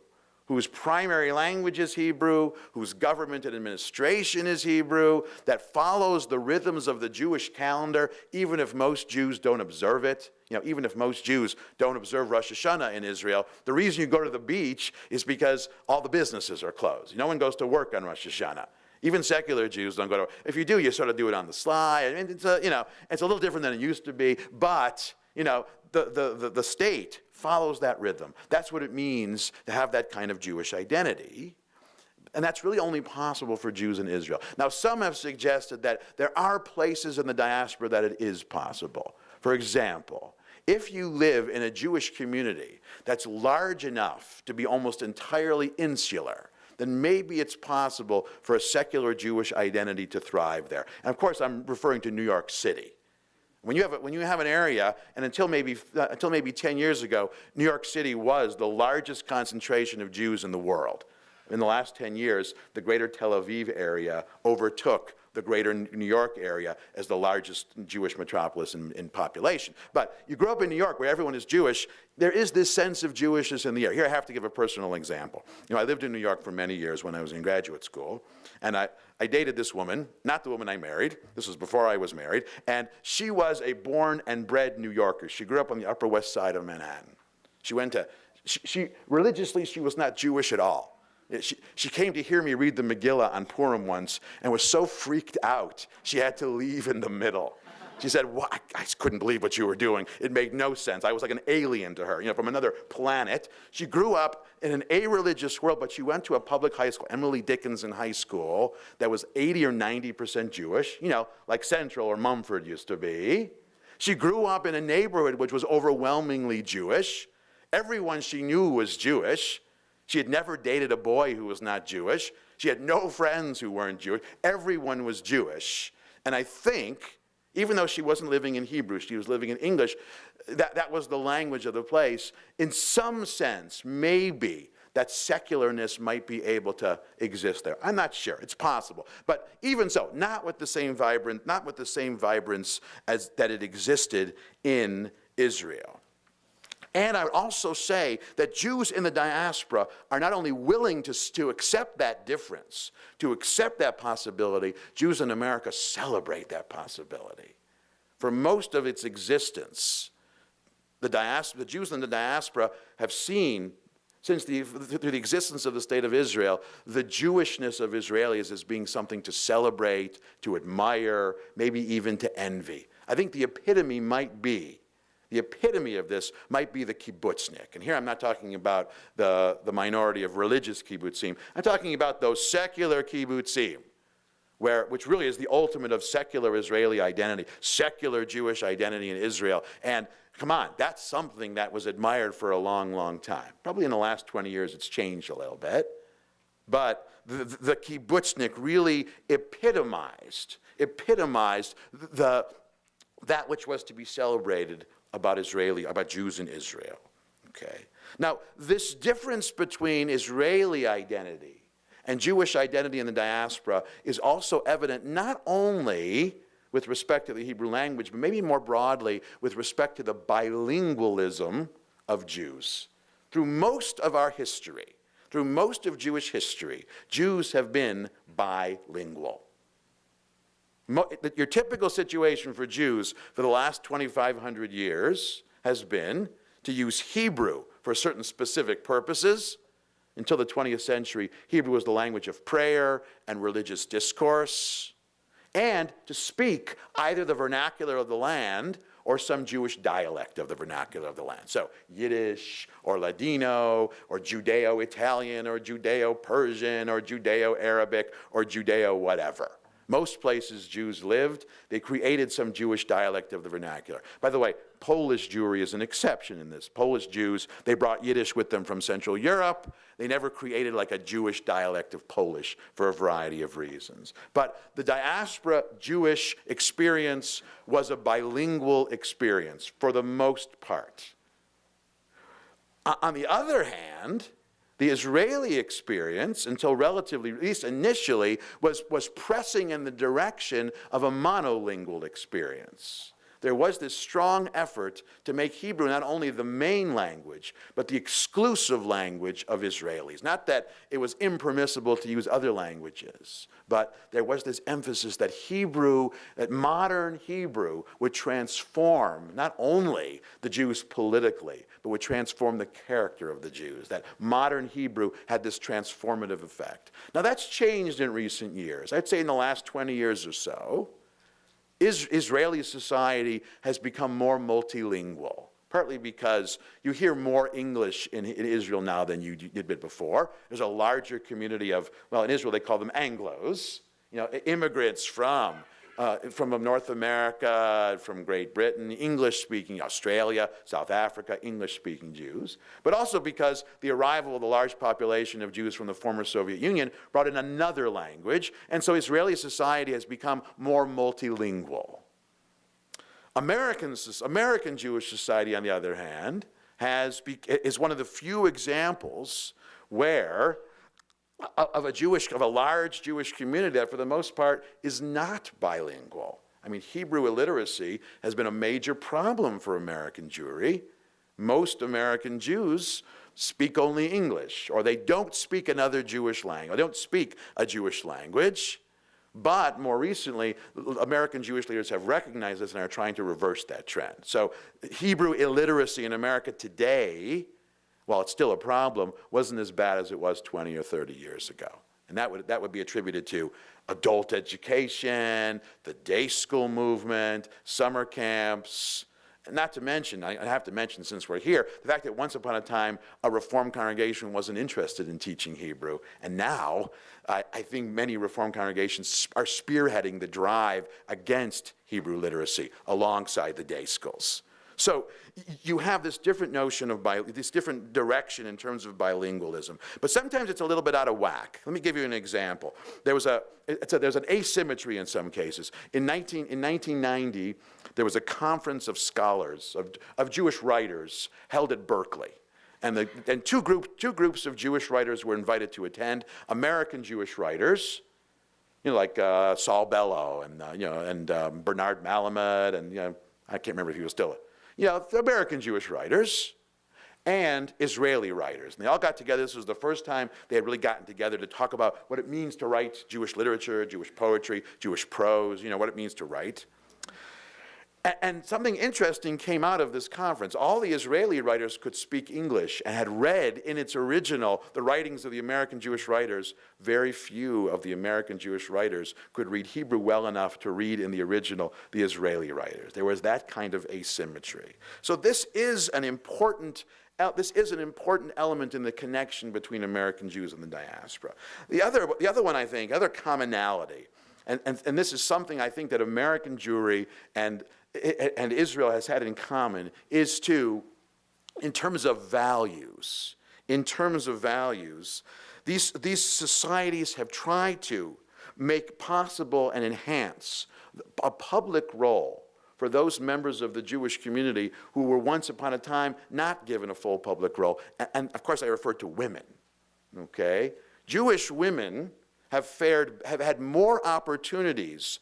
whose primary language is Hebrew, whose government and administration is Hebrew, that follows the rhythms of the Jewish calendar, even if most Jews don't observe it. You know, even if most Jews don't observe Rosh Hashanah in Israel, the reason you go to the beach is because all the businesses are closed. No one goes to work on Rosh Hashanah. Even secular Jews don't go to. If you do, you sort of do it on the sly. I mean, it's a little different than it used to be. But the state follows that rhythm. That's what it means to have that kind of Jewish identity. And that's really only possible for Jews in Israel. Now, some have suggested that there are places in the diaspora that it is possible. For example, if you live in a Jewish community that's large enough to be almost entirely insular, then maybe it's possible for a secular Jewish identity to thrive there. And of course, I'm referring to New York City. When you have an area, and until maybe 10 years ago, New York City was the largest concentration of Jews in the world. In the last 10 years, the greater Tel Aviv area overtook the greater New York area as the largest Jewish metropolis in population. But you grow up in New York where everyone is Jewish, there is this sense of Jewishness in the air. Here I have to give a personal example. I lived in New York for many years when I was in graduate school, and I dated this woman, not the woman I married. This was before I was married, and she was a born and bred New Yorker. She grew up on the Upper West Side of Manhattan. Religiously, she was not Jewish at all. She came to hear me read the Megillah on Purim once and was so freaked out, she had to leave in the middle. She said, well, I just couldn't believe what you were doing. It made no sense. I was like an alien to her, from another planet. She grew up in an a-religious world, but she went to a public high school, Emily Dickinson High School, that was 80 or 90% Jewish, like Central or Mumford used to be. She grew up in a neighborhood which was overwhelmingly Jewish. Everyone she knew was Jewish. She had never dated a boy who was not Jewish. She had no friends who weren't Jewish. Everyone was Jewish. And I think, even though she wasn't living in Hebrew, she was living in English, that was the language of the place. In some sense, maybe that secularness might be able to exist there. I'm not sure. It's possible. But even so, not with the same vibrance as that it existed in Israel. And I would also say that Jews in the diaspora are not only willing to accept that difference, to accept that possibility, Jews in America celebrate that possibility. For most of its existence, the Jews in the diaspora have seen, through the existence of the State of Israel, the Jewishness of Israelis as being something to celebrate, to admire, maybe even to envy. I think the epitome of this might be the kibbutznik. And here I'm not talking about the minority of religious kibbutzim. I'm talking about those secular kibbutzim, which really is the ultimate of secular Israeli identity, secular Jewish identity in Israel. And come on, that's something that was admired for a long, long time. Probably in the last 20 years it's changed a little bit. But the kibbutznik really epitomized that which was to be celebrated about Jews in Israel. Okay. Now, this difference between Israeli identity and Jewish identity in the diaspora is also evident not only with respect to the Hebrew language, but maybe more broadly with respect to the bilingualism of Jews. Through most of our history, through most of Jewish history, Jews have been bilingual. Your typical situation for Jews for the last 2,500 years has been to use Hebrew for certain specific purposes. Until the 20th century, Hebrew was the language of prayer and religious discourse, and to speak either the vernacular of the land or some Jewish dialect of the vernacular of the land. So Yiddish or Ladino or Judeo-Italian or Judeo-Persian or Judeo-Arabic or Judeo-whatever. Most places Jews lived, they created some Jewish dialect of the vernacular. By the way, Polish Jewry is an exception in this. Polish Jews, they brought Yiddish with them from Central Europe. They never created like a Jewish dialect of Polish for a variety of reasons. But the diaspora Jewish experience was a bilingual experience for the most part. On the other hand, the Israeli experience, until relatively, at least initially, was pressing in the direction of a monolingual experience. There was this strong effort to make Hebrew not only the main language, but the exclusive language of Israelis. Not that it was impermissible to use other languages, but there was this emphasis that modern Hebrew would transform not only the Jews politically, but would transform the character of the Jews. That modern Hebrew had this transformative effect. Now that's changed in recent years. I'd say in the last 20 years or so, Israeli society has become more multilingual, partly because you hear more English in Israel now than you did before. There's a larger community of, in Israel they call them Anglos, immigrants from North America, from Great Britain, English-speaking Australia, South Africa, English-speaking Jews, but also because the arrival of the large population of Jews from the former Soviet Union brought in another language, and so Israeli society has become more multilingual. American Jewish society, on the other hand, is one of the few examples where of a large Jewish community that for the most part is not bilingual. I mean, Hebrew illiteracy has been a major problem for American Jewry. Most American Jews speak only English, or they don't speak another Jewish language, or they don't speak a Jewish language. But more recently, American Jewish leaders have recognized this and are trying to reverse that trend. So Hebrew illiteracy in America today, while it's still a problem, wasn't as bad as it was 20 or 30 years ago. And that would be attributed to adult education, the day school movement, summer camps. Not to mention, I have to mention since we're here, the fact that once upon a time a Reformed congregation wasn't interested in teaching Hebrew. And now I think many Reformed congregations are spearheading the drive against Hebrew literacy alongside the day schools. So you have this different notion of this different direction in terms of bilingualism. But sometimes it's a little bit out of whack. Let me give you an example. There's an asymmetry in some cases. In 1990, there was a conference of scholars, of Jewish writers, held at Berkeley. And two groups of Jewish writers were invited to attend. American Jewish writers, like Saul Bellow and Bernard Malamud, and I can't remember if he was still the American Jewish writers and Israeli writers. And they all got together. This was the first time they had really gotten together to talk about what it means to write Jewish literature, Jewish poetry, Jewish prose, what it means to write. And something interesting came out of this conference. All the Israeli writers could speak English and had read in its original the writings of the American Jewish writers. Very few of the American Jewish writers could read Hebrew well enough to read in the original the Israeli writers. There was that kind of asymmetry. So this is an important element in the connection between American Jews and the diaspora. The other one, I think, other commonality, and this is something I think that American Jewry and Israel has had in common, is in terms of values, these societies have tried to make possible and enhance a public role for those members of the Jewish community who were once upon a time not given a full public role. And of course I refer to women, okay? Jewish women have had more opportunities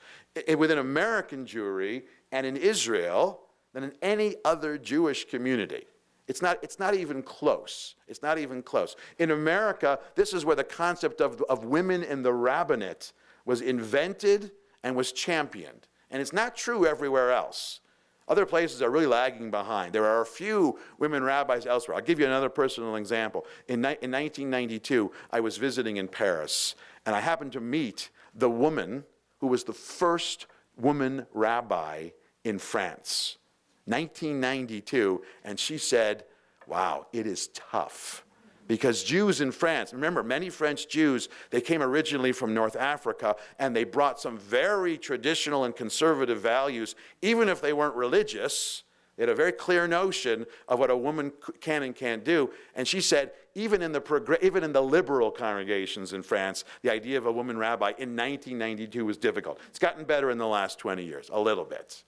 within American Jewry and in Israel than in any other Jewish community. It's not even close. It's not even close. In America, this is where the concept of women in the rabbinate was invented and was championed. And it's not true everywhere else. Other places are really lagging behind. There are a few women rabbis elsewhere. I'll give you another personal example. In 1992, I was visiting in Paris, and I happened to meet the woman who was the first woman rabbi in France. 1992, and she said, wow, it is tough. Because Jews in France, remember, many French Jews, they came originally from North Africa, and they brought some very traditional and conservative values, even if they weren't religious. They had a very clear notion of what a woman can and can't do. And she said, even in the liberal congregations in France, the idea of a woman rabbi in 1992 was difficult. It's gotten better in the last 20 years, a little bit.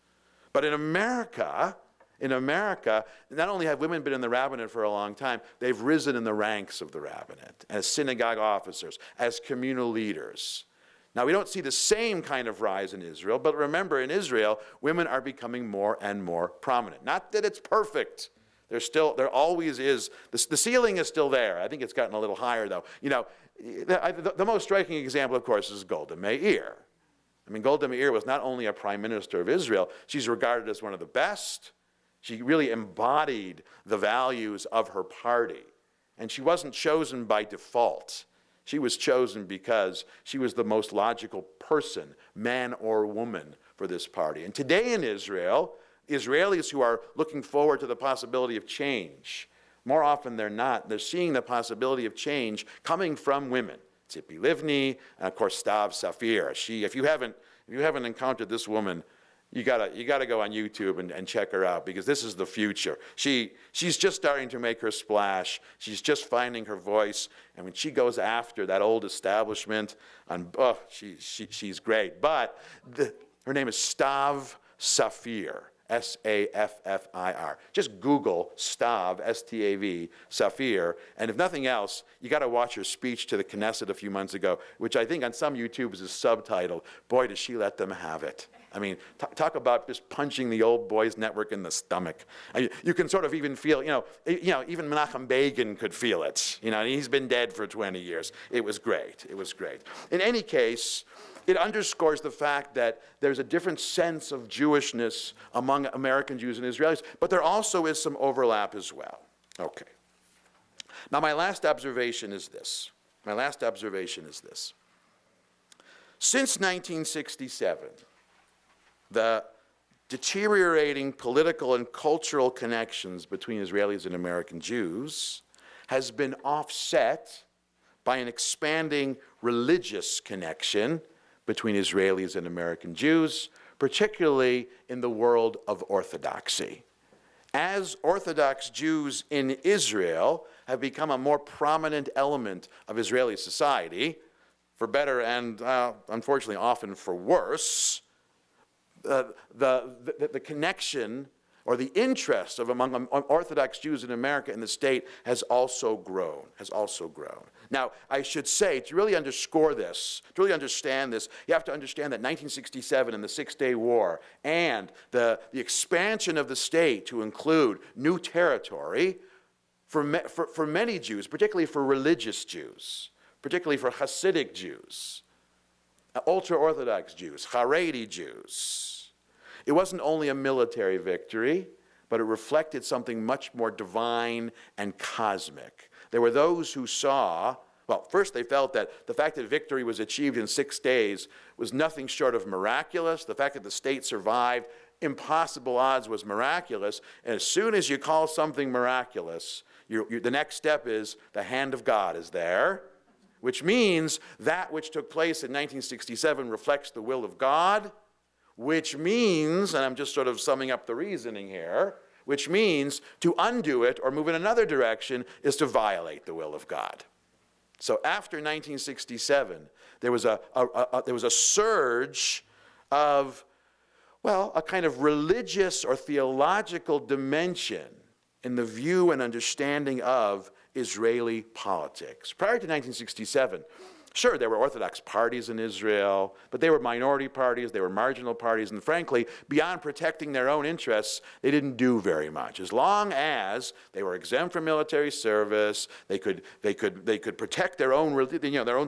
But in America, not only have women been in the rabbinate for a long time, they've risen in the ranks of the rabbinate as synagogue officers, as communal leaders. Now, we don't see the same kind of rise in Israel, but remember, in Israel, women are becoming more and more prominent. Not that it's perfect. There always is. The ceiling is still there. I think it's gotten a little higher, though. The most striking example, of course, is Golda Meir. I mean, Golda Meir was not only a prime minister of Israel, she's regarded as one of the best. She really embodied the values of her party. And she wasn't chosen by default. She was chosen because she was the most logical person, man or woman, for this party. And today in Israel, Israelis who are looking forward to the possibility of change, more often than not, they're seeing the possibility of change coming from women. Tzipi Livni, and of course Stav Safir. If you haven't encountered this woman, you gotta go on YouTube and check her out, because this is the future. She's just starting to make her splash. She's just finding her voice, and when she goes after that old establishment, she's great. But her name is Stav Safir, S-A-F-F-I-R. Just Google Stav, S-T-A-V, Safir, and if nothing else, you got to watch her speech to the Knesset a few months ago, which I think on some YouTubes is subtitled, "Boy, does she let them have it." I mean, talk about just punching the old boys network in the stomach. You can sort of even feel, even Menachem Begin could feel it. He's been dead for 20 years. It was great. It was great. In any case, it underscores the fact that there's a different sense of Jewishness among American Jews and Israelis, but there also is some overlap as well. Okay. Now, my last observation is this. Since 1967, the deteriorating political and cultural connections between Israelis and American Jews has been offset by an expanding religious connection between Israelis and American Jews, particularly in the world of Orthodoxy. As Orthodox Jews in Israel have become a more prominent element of Israeli society, for better and unfortunately often for worse, the connection or the interest among Orthodox Jews in America and the state has also grown. Now, I should say, to really underscore this, to really understand this, you have to understand that 1967 and the Six-Day War and the expansion of the state to include new territory for many Jews, particularly for religious Jews, particularly for Hasidic Jews, ultra-Orthodox Jews, Haredi Jews. It wasn't only a military victory, but it reflected something much more divine and cosmic. There were those who saw, well, first they felt that the fact that victory was achieved in 6 days was nothing short of miraculous. The fact that the state survived, impossible odds, was miraculous. And as soon as you call something miraculous, the next step is the hand of God is there, which means that which took place in 1967 reflects the will of God, which means, and I'm just sort of summing up the reasoning here, which means to undo it or move in another direction is to violate the will of God. So after 1967, there was a surge of, well, a kind of religious or theological dimension in the view and understanding of Israeli politics. Prior to 1967, sure, there were Orthodox parties in Israel, but they were minority parties, they were marginal parties, and frankly, beyond protecting their own interests, they didn't do very much. As long as they were exempt from military service, they could protect their own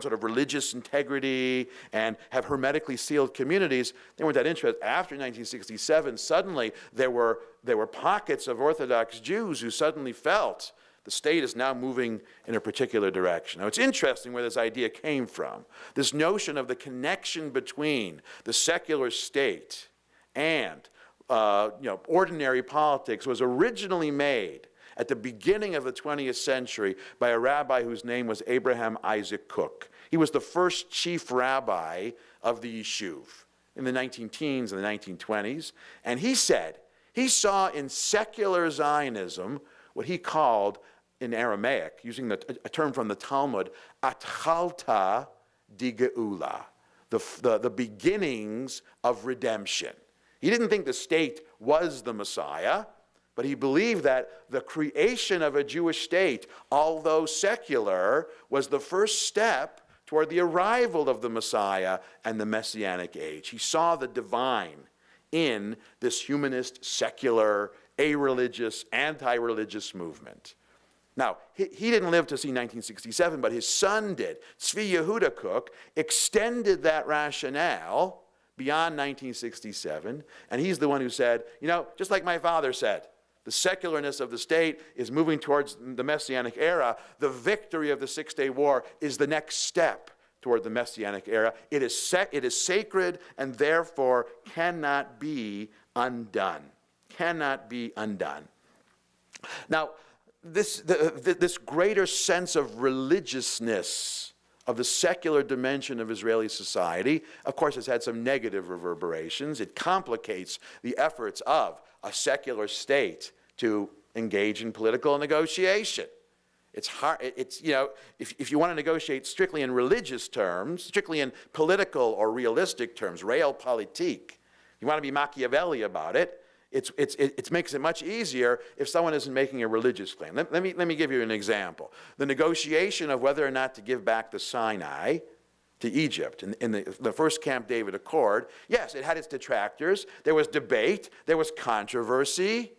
sort of religious integrity and have hermetically sealed communities, they weren't that interested. After 1967, suddenly there were pockets of Orthodox Jews who suddenly felt the state is now moving in a particular direction. Now, it's interesting where this idea came from. This notion of the connection between the secular state and ordinary politics was originally made at the beginning of the 20th century by a rabbi whose name was Abraham Isaac Kook. He was the first chief rabbi of the Yishuv in the 19-teens and the 1920s, and he said he saw in secular Zionism what he called in Aramaic, using a term from the Talmud, atchalta di geula, the beginnings of redemption. He didn't think the state was the Messiah, but he believed that the creation of a Jewish state, although secular, was the first step toward the arrival of the Messiah and the Messianic age. He saw the divine in this humanist, secular, a-religious, anti-religious movement. Now, he didn't live to see 1967, but his son did. Tzvi Yehuda Kook extended that rationale beyond 1967, and he's the one who said, just like my father said, the secularness of the state is moving towards the Messianic era. The victory of the Six-Day War is the next step toward the Messianic era. It is sacred and therefore cannot be undone. Cannot be undone. Now, this greater sense of religiousness of the secular dimension of Israeli society, of course, has had some negative reverberations. It complicates the efforts of a secular state to engage in political negotiation. It's hard. If you want to negotiate strictly in religious terms, strictly in political or realistic terms, realpolitik, you want to be Machiavelli about it, It makes it much easier if someone isn't making a religious claim. Let me give you an example. The negotiation of whether or not to give back the Sinai to Egypt in the first Camp David Accord, yes, it had its detractors. There was debate. There was controversy.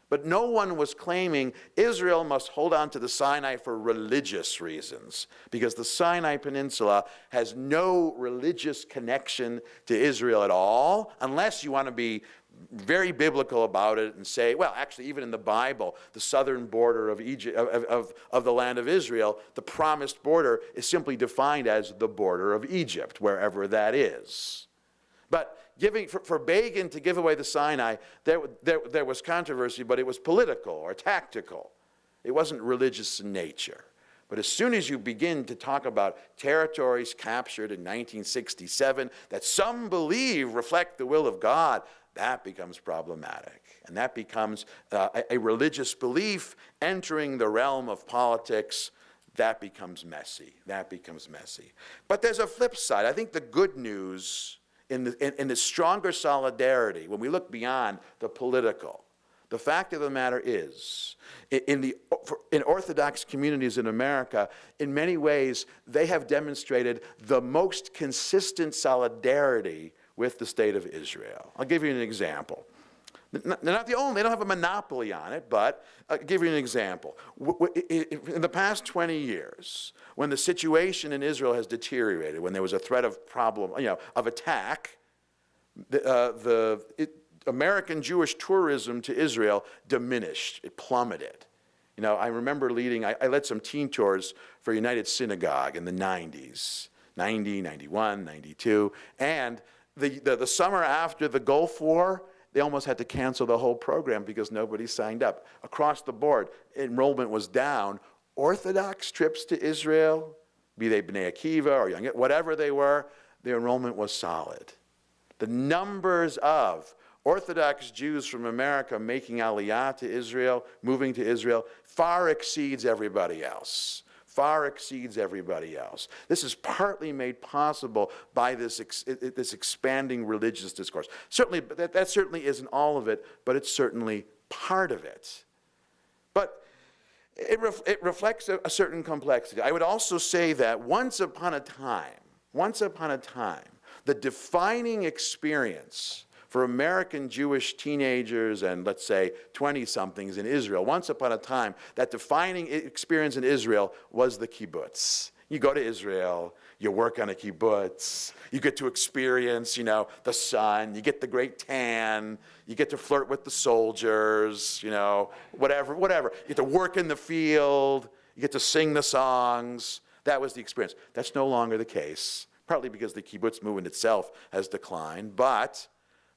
But no one was claiming Israel must hold on to the Sinai for religious reasons, because the Sinai Peninsula has no religious connection to Israel at all, unless you want to be very biblical about it and say, well, actually, even in the Bible, the southern border of Egypt, of the land of Israel, the promised border is simply defined as the border of Egypt, wherever that is. But for Begin to give away the Sinai, there was controversy, but it was political or tactical. It wasn't religious in nature. But as soon as you begin to talk about territories captured in 1967 that some believe reflect the will of God, that becomes problematic. And that becomes a religious belief entering the realm of politics. That becomes messy. But there's a flip side. I think the good news in the stronger solidarity, when we look beyond the political, the fact of the matter is, in Orthodox communities in America, in many ways, they have demonstrated the most consistent solidarity with the state of Israel. I'll give you an example. They're not the only, they don't have a monopoly on it, but I'll give you an example. In the past 20 years, when the situation in Israel has deteriorated, when there was a threat of of attack, American Jewish tourism to Israel diminished. It plummeted. I remember I led some teen tours for United Synagogue in the 90s, 90, 91, 92, and the summer after the Gulf War, they almost had to cancel the whole program because nobody signed up. Across the board, enrollment was down. Orthodox trips to Israel, be they Bnei Akiva or Young, whatever they were, their enrollment was solid. The numbers of Orthodox Jews from America making aliyah to Israel, moving to Israel, far exceeds everybody else. This is partly made possible by this expanding religious discourse. Certainly, that certainly isn't all of it, but it's certainly part of it. But it reflects a certain complexity. I would also say that once upon a time, the defining experience for American Jewish teenagers and, let's say, 20-somethings in Israel, once upon a time, that defining experience in Israel was the kibbutz. You go to Israel, you work on a kibbutz, you get to experience, the sun, you get the great tan, you get to flirt with the soldiers, whatever. You get to work in the field, you get to sing the songs. That was the experience. That's no longer the case, partly because the kibbutz movement itself has declined, but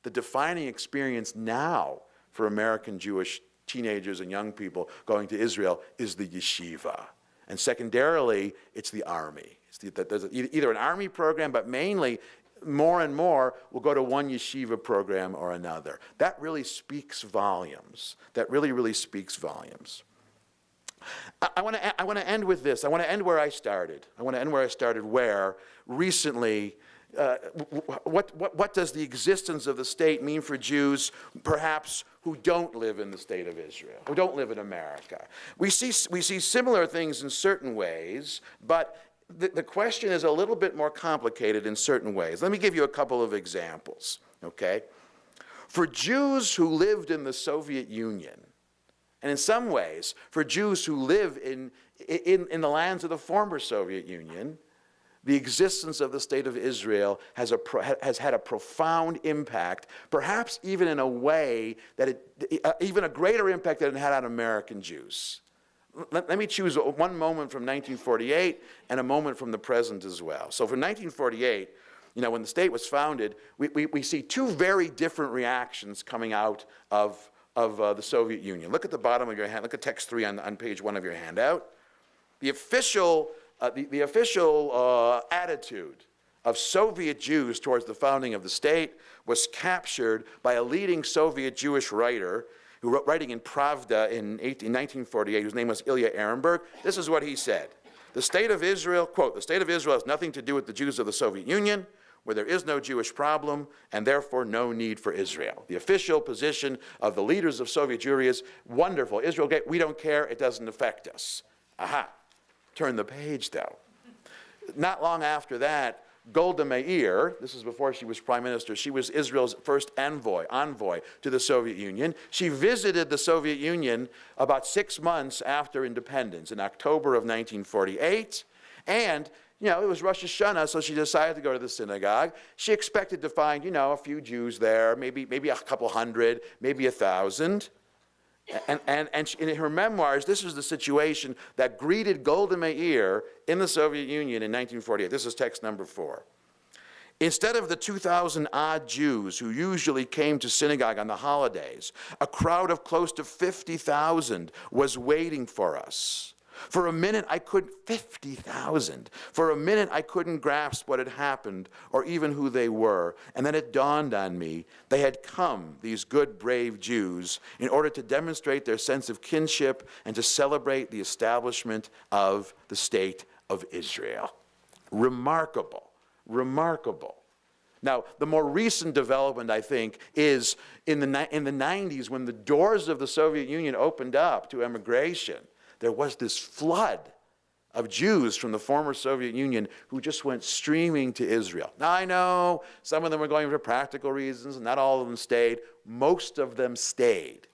the defining experience now for American Jewish teenagers and young people going to Israel is the yeshiva. And secondarily, it's the army. There's either an army program, but mainly, more and more, will go to one yeshiva program or another. That really speaks volumes. I want to end with this. I want to end where I started. Where recently, what does the existence of the state mean for Jews, perhaps, who don't live in the state of Israel, who don't live in America? We see similar things in certain ways, but the question is a little bit more complicated in certain ways. Let me give you a couple of examples, okay? For Jews who lived in the Soviet Union, and in some ways, for Jews who live in the lands of the former Soviet Union, the existence of the state of Israel has had a profound impact, perhaps even in a way that even a greater impact than it had on American Jews. Let me choose one moment from 1948 and a moment from the present as well. So from 1948, when the state was founded, we see two very different reactions coming out of the Soviet Union. Look at the bottom of your hand. Look at text 3 on page 1 of your handout. The official attitude of Soviet Jews towards the founding of the state was captured by a leading Soviet Jewish writer who writing in Pravda in 1948, whose name was Ilya Ehrenberg. This is what he said. The state of Israel, quote, "The state of Israel has nothing to do with the Jews of the Soviet Union. where there is no Jewish problem and therefore no need for Israel. The official position of the leaders of Soviet Jewry is wonderful. Israel, we don't care, it doesn't affect us. Aha. Turn the page, though. Not long after that, Golda Meir, this is before she was prime minister, she was Israel's first envoy to the Soviet Union. She visited the Soviet Union about 6 months after independence in October of 1948. And, it was Rosh Hashanah, so she decided to go to the synagogue. She expected to find, a few Jews there, maybe a couple hundred, maybe 1,000. And she, in her memoirs, this is the situation that greeted Golda Meir in the Soviet Union in 1948. This is text number 4. Instead of the 2,000 odd Jews who usually came to synagogue on the holidays, a crowd of close to 50,000 was waiting for us. For a minute, I couldn't, 50,000. For a minute, I couldn't grasp what had happened or even who they were. And then it dawned on me, they had come, these good, brave Jews, in order to demonstrate their sense of kinship and to celebrate the establishment of the state of Israel. Remarkable, remarkable. Now, the more recent development, I think, is in the 90s when the doors of the Soviet Union opened up to immigration. There was this flood of Jews from the former Soviet Union who just went streaming to Israel. Now, I know some of them were going for practical reasons, and not all of them stayed. Most of them stayed.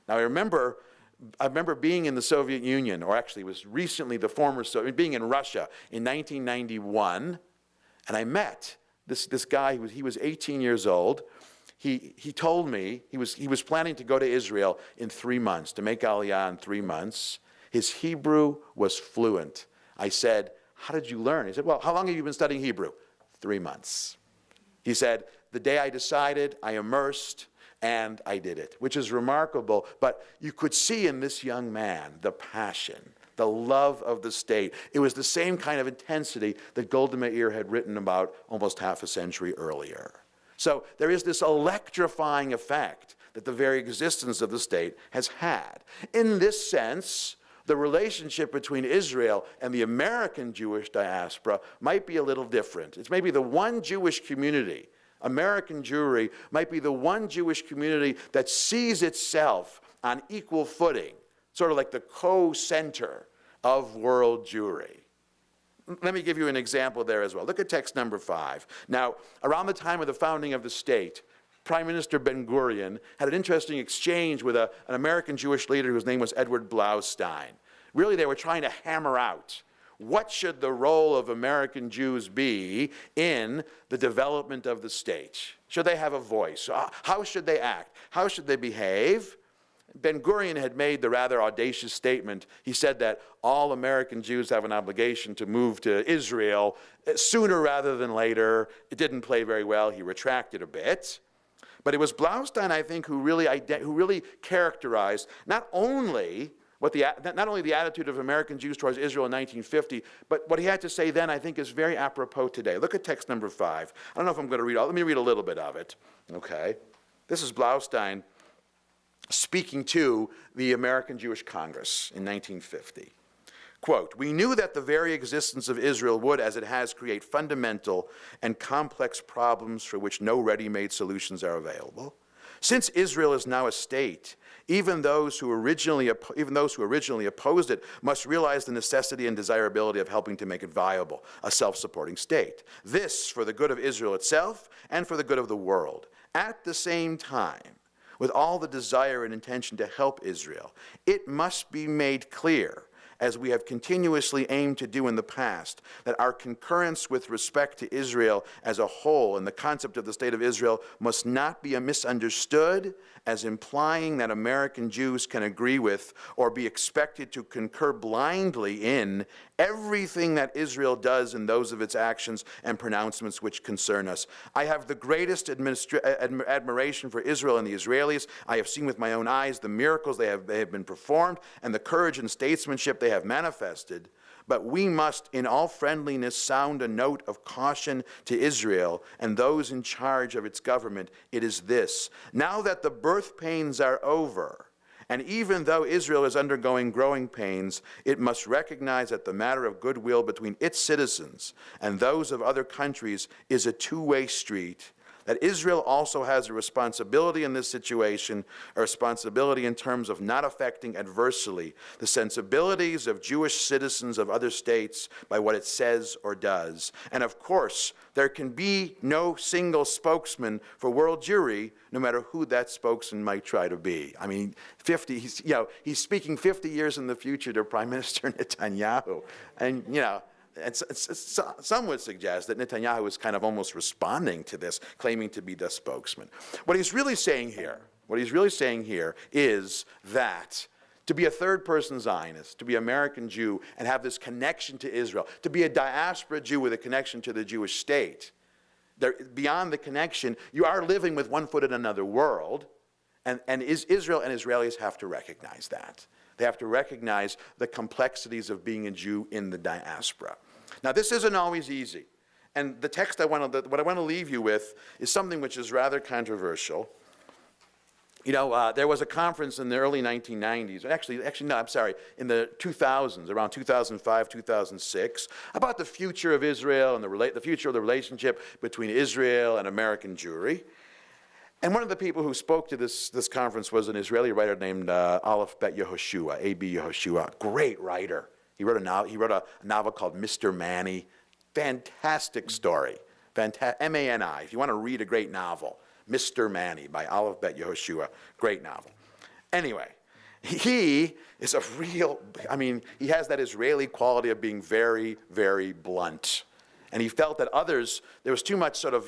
Now, I remember being in the Soviet Union, or actually it was recently the former Soviet, being in Russia in 1991, and I met this guy, he was 18 years old. He told me he was planning to go to Israel in 3 months, to make Aliyah in 3 months. His Hebrew was fluent. I said, how did you learn? He said, well, how long have you been studying Hebrew? 3 months. He said, the day I decided, I immersed, and I did it, which is remarkable. But you could see in this young man the passion, the love of the state. It was the same kind of intensity that Golda Meir had written about almost half a century earlier. So there is this electrifying effect that the very existence of the state has had. In this sense, the relationship between Israel and the American Jewish diaspora might be a little different. It's maybe the one Jewish community, American Jewry, might be the one Jewish community that sees itself on equal footing, sort of like the co-center of world Jewry. Let me give you an example there as well. Look at text number 5. Now, around the time of the founding of the state, Prime Minister Ben-Gurion had an interesting exchange with an American Jewish leader whose name was Edward Blaustein. Really, they were trying to hammer out what should the role of American Jews be in the development of the state. Should they have a voice? How should they act? How should they behave? Ben-Gurion had made the rather audacious statement. He said that all American Jews have an obligation to move to Israel sooner rather than later. It didn't play very well. He retracted a bit. But it was Blaustein, I think, who really characterized not only the attitude of American Jews towards Israel in 1950, but what he had to say then, I think, is very apropos today. Look at text number 5. I don't know if I'm going to read all. Let me read a little bit of it. Okay, this is Blaustein speaking to the American Jewish Congress in 1950. Quote, we knew that the very existence of Israel would, as it has, create fundamental and complex problems for which no ready-made solutions are available. Since Israel is now a state, even those who originally opposed it must realize the necessity and desirability of helping to make it viable, a self-supporting state. This for the good of Israel itself and for the good of the world. At the same time, with all the desire and intention to help Israel, it must be made clear, as we have continuously aimed to do in the past, that our concurrence with respect to Israel as a whole and the concept of the State of Israel must not be misunderstood as implying that American Jews can agree with or be expected to concur blindly in everything that Israel does in those of its actions and pronouncements which concern us. I have the greatest admiration for Israel and the Israelis. I have seen with my own eyes the miracles they have been performed and the courage and statesmanship they have manifested. But we must, in all friendliness, sound a note of caution to Israel and those in charge of its government. It is this: now that the birth pains are over, And even though Israel is undergoing growing pains, it must recognize that the matter of goodwill between its citizens and those of other countries is a two-way street, that Israel also has a responsibility in this situation, a responsibility in terms of not affecting adversely the sensibilities of Jewish citizens of other states by what it says or does. And of course, there can be no single spokesman for world Jewry, no matter who that spokesman might try to be. I mean, he's speaking 50 years in the future to Prime Minister Netanyahu. And, and some would suggest that Netanyahu is kind of almost responding to this, claiming to be the spokesman. What he's really saying here is that to be a third-person Zionist, to be an American Jew and have this connection to Israel, to be a diaspora Jew with a connection to the Jewish state, beyond the connection, you are living with one foot in another world, and Israel and Israelis have to recognize that. They have to recognize the complexities of being a Jew in the diaspora. Now, this isn't always easy. And the text what I want to leave you with is something which is rather controversial. There was a conference in the early 1990s, in the 2000s, around 2005, 2006, about the future of Israel and the future of the relationship between Israel and American Jewry. And one of the people who spoke to this conference was an Israeli writer named Aleph Bet Yehoshua, A.B. Yehoshua, great writer. He wrote a novel called Mr. Manny. Fantastic story. M-A-N-I. If you want to read a great novel, Mr. Manny by Aleph Bet Yehoshua. Great novel. Anyway, he is he has that Israeli quality of being very, very blunt. And he felt that there was too much sort of,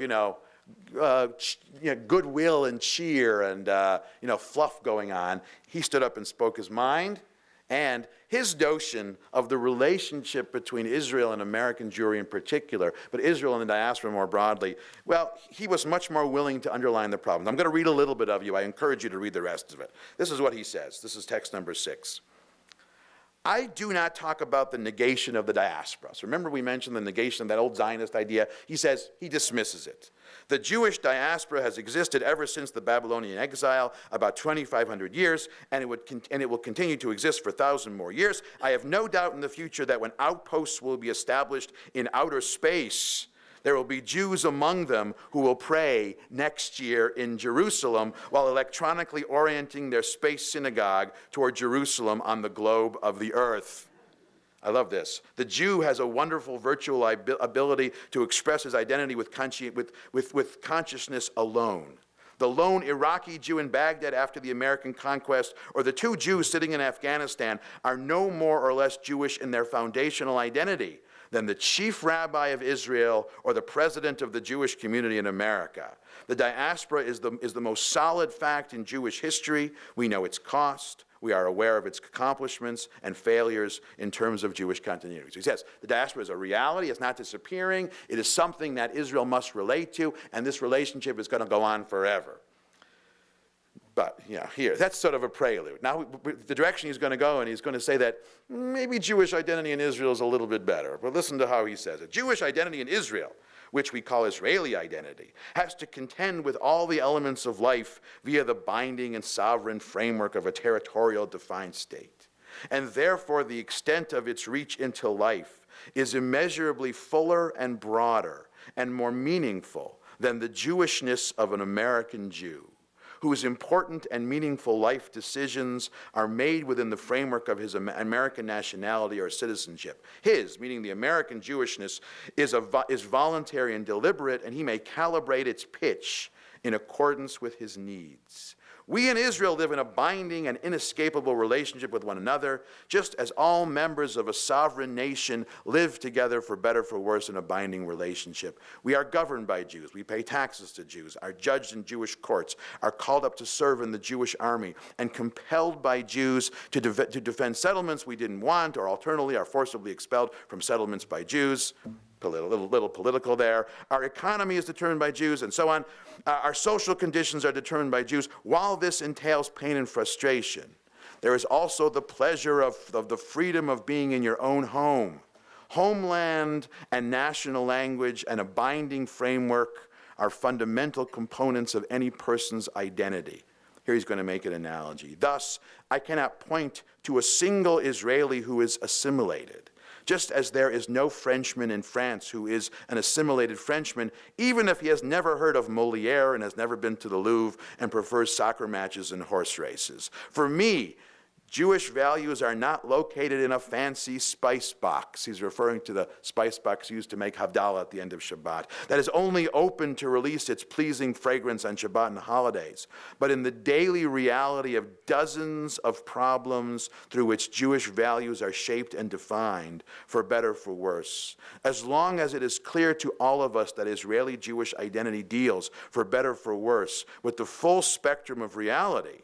goodwill and cheer and fluff going on. He stood up and spoke his mind, and his notion of the relationship between Israel and American Jewry in particular, but Israel and the diaspora more broadly, well, he was much more willing to underline the problem. I'm going to read a little bit of you. I encourage you to read the rest of it. This is what he says. This is text number 6. I do not talk about the negation of the diaspora. So remember we mentioned the negation of that old Zionist idea. He says he dismisses it. The Jewish diaspora has existed ever since the Babylonian exile, about 2,500 years, and it will continue to exist for 1,000 more years. I have no doubt in the future that when outposts will be established in outer space, there will be Jews among them who will pray next year in Jerusalem while electronically orienting their space synagogue toward Jerusalem on the globe of the earth. I love this. The Jew has a wonderful virtual ability to express his identity with consciousness alone. The lone Iraqi Jew in Baghdad after the American conquest, or the 2 Jews sitting in Afghanistan, are no more or less Jewish in their foundational identity than the chief rabbi of Israel or the president of the Jewish community in America. The diaspora is the most solid fact in Jewish history. We know its cost. We are aware of its accomplishments and failures in terms of Jewish continuity. So he says, the diaspora is a reality. It's not disappearing. It is something that Israel must relate to, and this relationship is going to go on forever. But, here, that's sort of a prelude. Now, the direction he's going to go, and he's going to say that maybe Jewish identity in Israel is a little bit better. But listen to how he says it. Jewish identity in Israel, which we call Israeli identity, has to contend with all the elements of life via the binding and sovereign framework of a territorial defined state. And therefore, the extent of its reach into life is immeasurably fuller and broader and more meaningful than the Jewishness of an American Jew, whose important and meaningful life decisions are made within the framework of his American nationality or citizenship. His, meaning the American Jewishness, is voluntary and deliberate, and he may calibrate its pitch in accordance with his needs. We in Israel live in a binding and inescapable relationship with one another, just as all members of a sovereign nation live together for better for worse in a binding relationship. We are governed by Jews. We pay taxes to Jews, are judged in Jewish courts, are called up to serve in the Jewish army, and compelled by Jews to defend settlements we didn't want, or alternately are forcibly expelled from settlements by Jews. A little political there. Our economy is determined by Jews, and so on. Our social conditions are determined by Jews. While this entails pain and frustration, there is also the pleasure of the freedom of being in your own home. Homeland and national language and a binding framework are fundamental components of any person's identity. Here he's going to make an analogy. Thus, I cannot point to a single Israeli who is assimilated, just as there is no Frenchman in France who is an assimilated Frenchman, even if he has never heard of Molière and has never been to the Louvre and prefers soccer matches and horse races. For me, Jewish values are not located in a fancy spice box. He's referring to the spice box used to make Havdalah at the end of Shabbat, that is only open to release its pleasing fragrance on Shabbat and holidays, but in the daily reality of dozens of problems through which Jewish values are shaped and defined, for better, for worse. As long as it is clear to all of us that Israeli Jewish identity deals, for better, for worse, with the full spectrum of reality,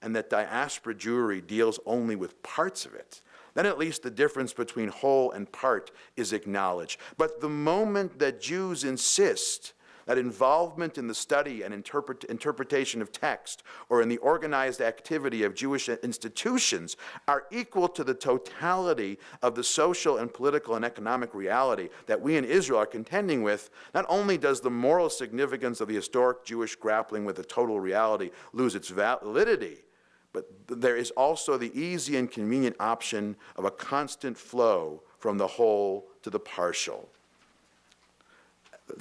and that diaspora Jewry deals only with parts of it, then at least the difference between whole and part is acknowledged. But the moment that Jews insist that involvement in the study and interpretation of text or in the organized activity of Jewish institutions are equal to the totality of the social and political and economic reality that we in Israel are contending with, not only does the moral significance of the historic Jewish grappling with the total reality lose its validity, but there is also the easy and convenient option of a constant flow from the whole to the partial.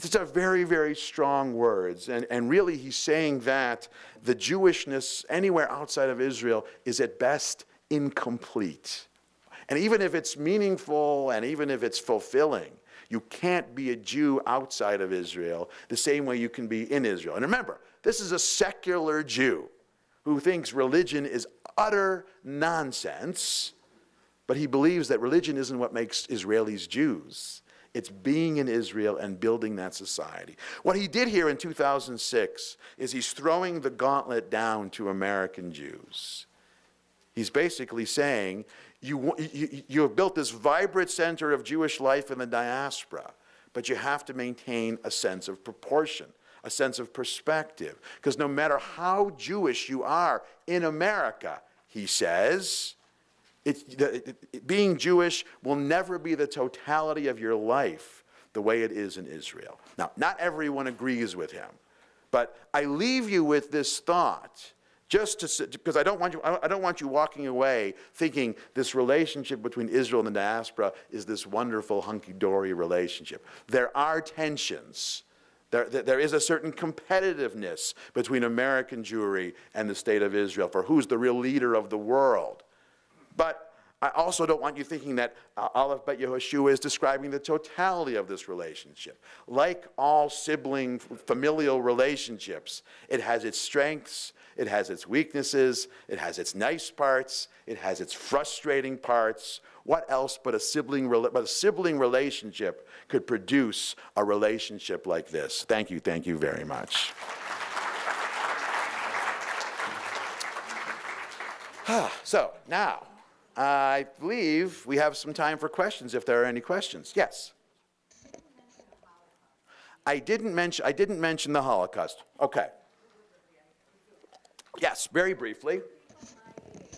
These are very, very strong words, and really he's saying that the Jewishness anywhere outside of Israel is at best incomplete. And even if it's meaningful and even if it's fulfilling, you can't be a Jew outside of Israel the same way you can be in Israel. And remember, this is a secular Jew who thinks religion is utter nonsense, but he believes that religion isn't what makes Israelis Jews. It's being in Israel and building that society. What he did here in 2006 is he's throwing the gauntlet down to American Jews. He's basically saying, you have built this vibrant center of Jewish life in the diaspora, but you have to maintain a sense of proportion, a sense of perspective. Because no matter how Jewish you are in America, he says, being Jewish will never be the totality of your life the way it is in Israel. Now, not everyone agrees with him, but I leave you with this thought, because I don't want you walking away thinking this relationship between Israel and the diaspora is this wonderful hunky-dory relationship. There are tensions. There is a certain competitiveness between American Jewry and the state of Israel for who's the real leader of the world. But I also don't want you thinking that Aleph Bet Yehoshua is describing the totality of this relationship. Like all sibling familial relationships, it has its strengths, it has its weaknesses, it has its nice parts, it has its frustrating parts. What else but a sibling relationship could produce a relationship like this? Thank you very much. So now, I believe we have some time for questions, if there are any questions. Yes? I didn't mention the Holocaust. Okay. Yes, very briefly.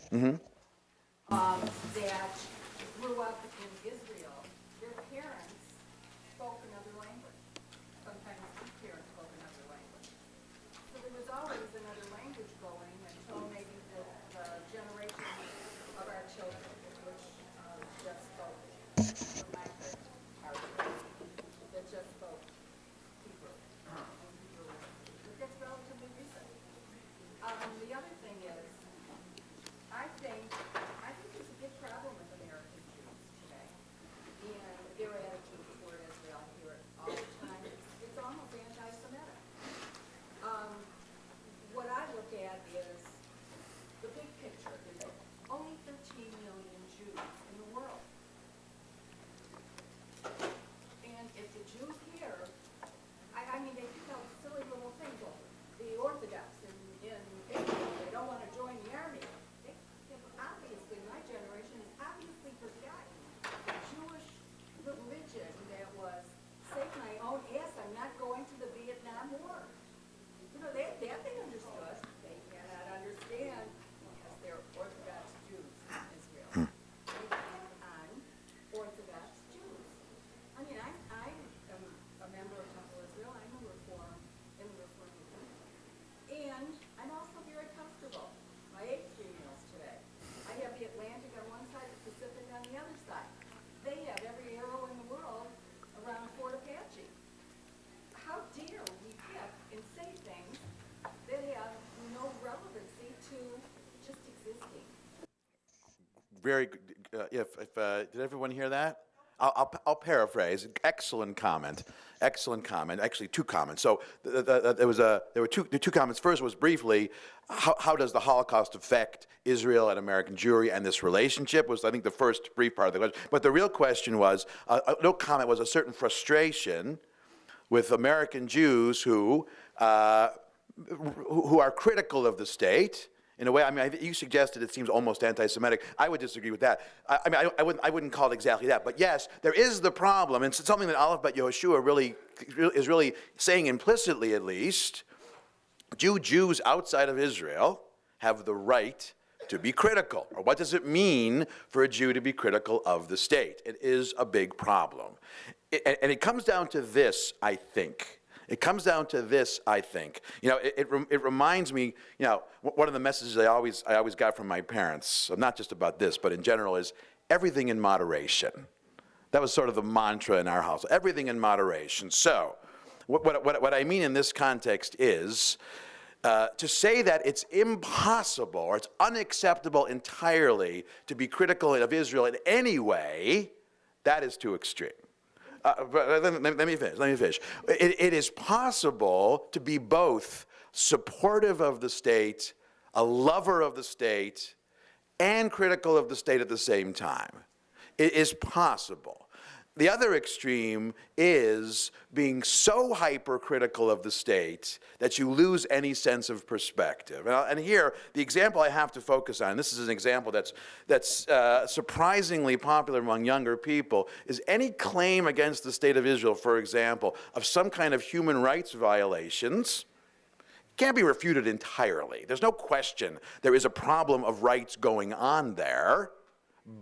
That grew up in Israel, their parents spoke another language. Sometimes two parents spoke another language. So there was always another language going until maybe the generation of our children, which just spoke, or my kids are that just spoke Hebrew. But that's relatively recent. The other thing is, I think there's a big problem with American Jews today, and their attitude toward Israel. I hear it all the time. It's almost anti-Semitic. What I look at is the big picture. There's only 13 million Jews in the world, and if the Jews here, I mean, they do those silly little things. The Orthodox in Israel, they don't want to join the army. Obviously, very good. Did everyone hear that? I'll paraphrase. Excellent comment. Actually, two comments. So there were two comments. First was briefly, how does the Holocaust affect Israel and American Jewry, and this relationship was, I think, the first brief part of the question. But the real question was, no comment was a certain frustration with American Jews who are critical of the state. In a way, I mean, you suggested it seems almost anti-Semitic. I would disagree with that. I wouldn't call it exactly that. But yes, there is the problem, and it's something that Aleph Bet Yehoshua is really saying implicitly, at least. Jews outside of Israel have the right to be critical. Or what does it mean for a Jew to be critical of the state? It is a big problem. And it comes down to this, I think. It comes down to this, I think. You know, it reminds me, you know, one of the messages I always got from my parents, not just about this, but in general, is everything in moderation. That was sort of the mantra in our house, everything in moderation. So, what I mean in this context is, to say that it's impossible or it's unacceptable entirely to be critical of Israel in any way, that is too extreme. But let me finish. It is possible to be both supportive of the state, a lover of the state, and critical of the state at the same time. It is possible. The other extreme is being so hypercritical of the state that you lose any sense of perspective. And here, the example I have to focus on, this is an example that's surprisingly popular among younger people, is any claim against the state of Israel, for example, of some kind of human rights violations, can't be refuted entirely. There's no question there is a problem of rights going on there,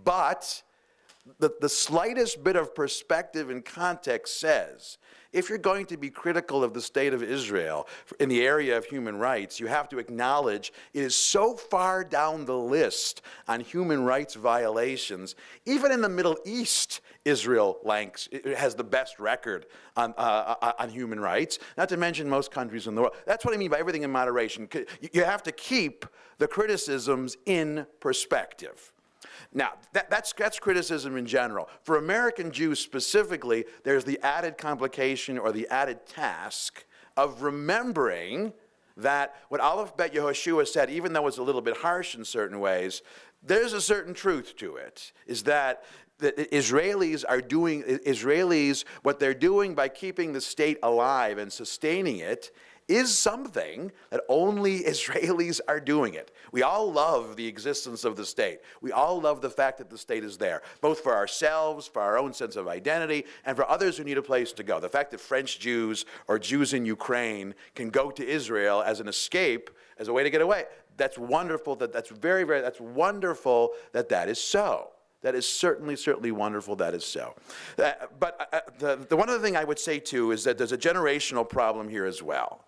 but the slightest bit of perspective and context says, if you're going to be critical of the state of Israel in the area of human rights, you have to acknowledge it is so far down the list on human rights violations. Even in the Middle East, Israel has the best record on human rights, not to mention most countries in the world. That's what I mean by everything in moderation. You have to keep the criticisms in perspective. Now, that's criticism in general. For American Jews specifically, there's the added complication or the added task of remembering that what Aleph Bet Yehoshua said, even though it's a little bit harsh in certain ways, there's a certain truth to it, is that the Israelis, what they're doing by keeping the state alive and sustaining it, is something that only Israelis are doing it. We all love the existence of the state. We all love the fact that the state is there, both for ourselves, for our own sense of identity, and for others who need a place to go. The fact that French Jews or Jews in Ukraine can go to Israel as an escape, as a way to get away, that's wonderful. That's wonderful that is so. That is certainly wonderful. That is so. But the one other thing I would say too is that there's a generational problem here as well.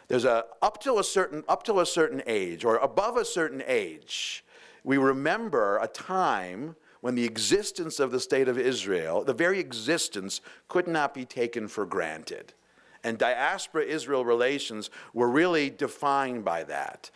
There's up till a certain age, or above a certain age, we remember a time when the existence of the state of Israel, the very existence, could not be taken for granted. And diaspora-Israel relations were really defined by that.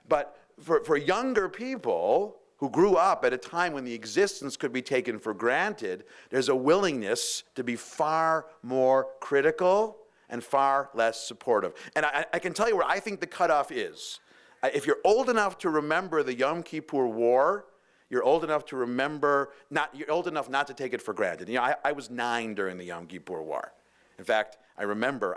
But for younger people who grew up at a time when the existence could be taken for granted, there's a willingness to be far more critical and far less supportive. And I can tell you where I think the cutoff is. If you're old enough to remember the Yom Kippur War, you're old enough not to take it for granted. You know, I was 9 during the Yom Kippur War. In fact, I remember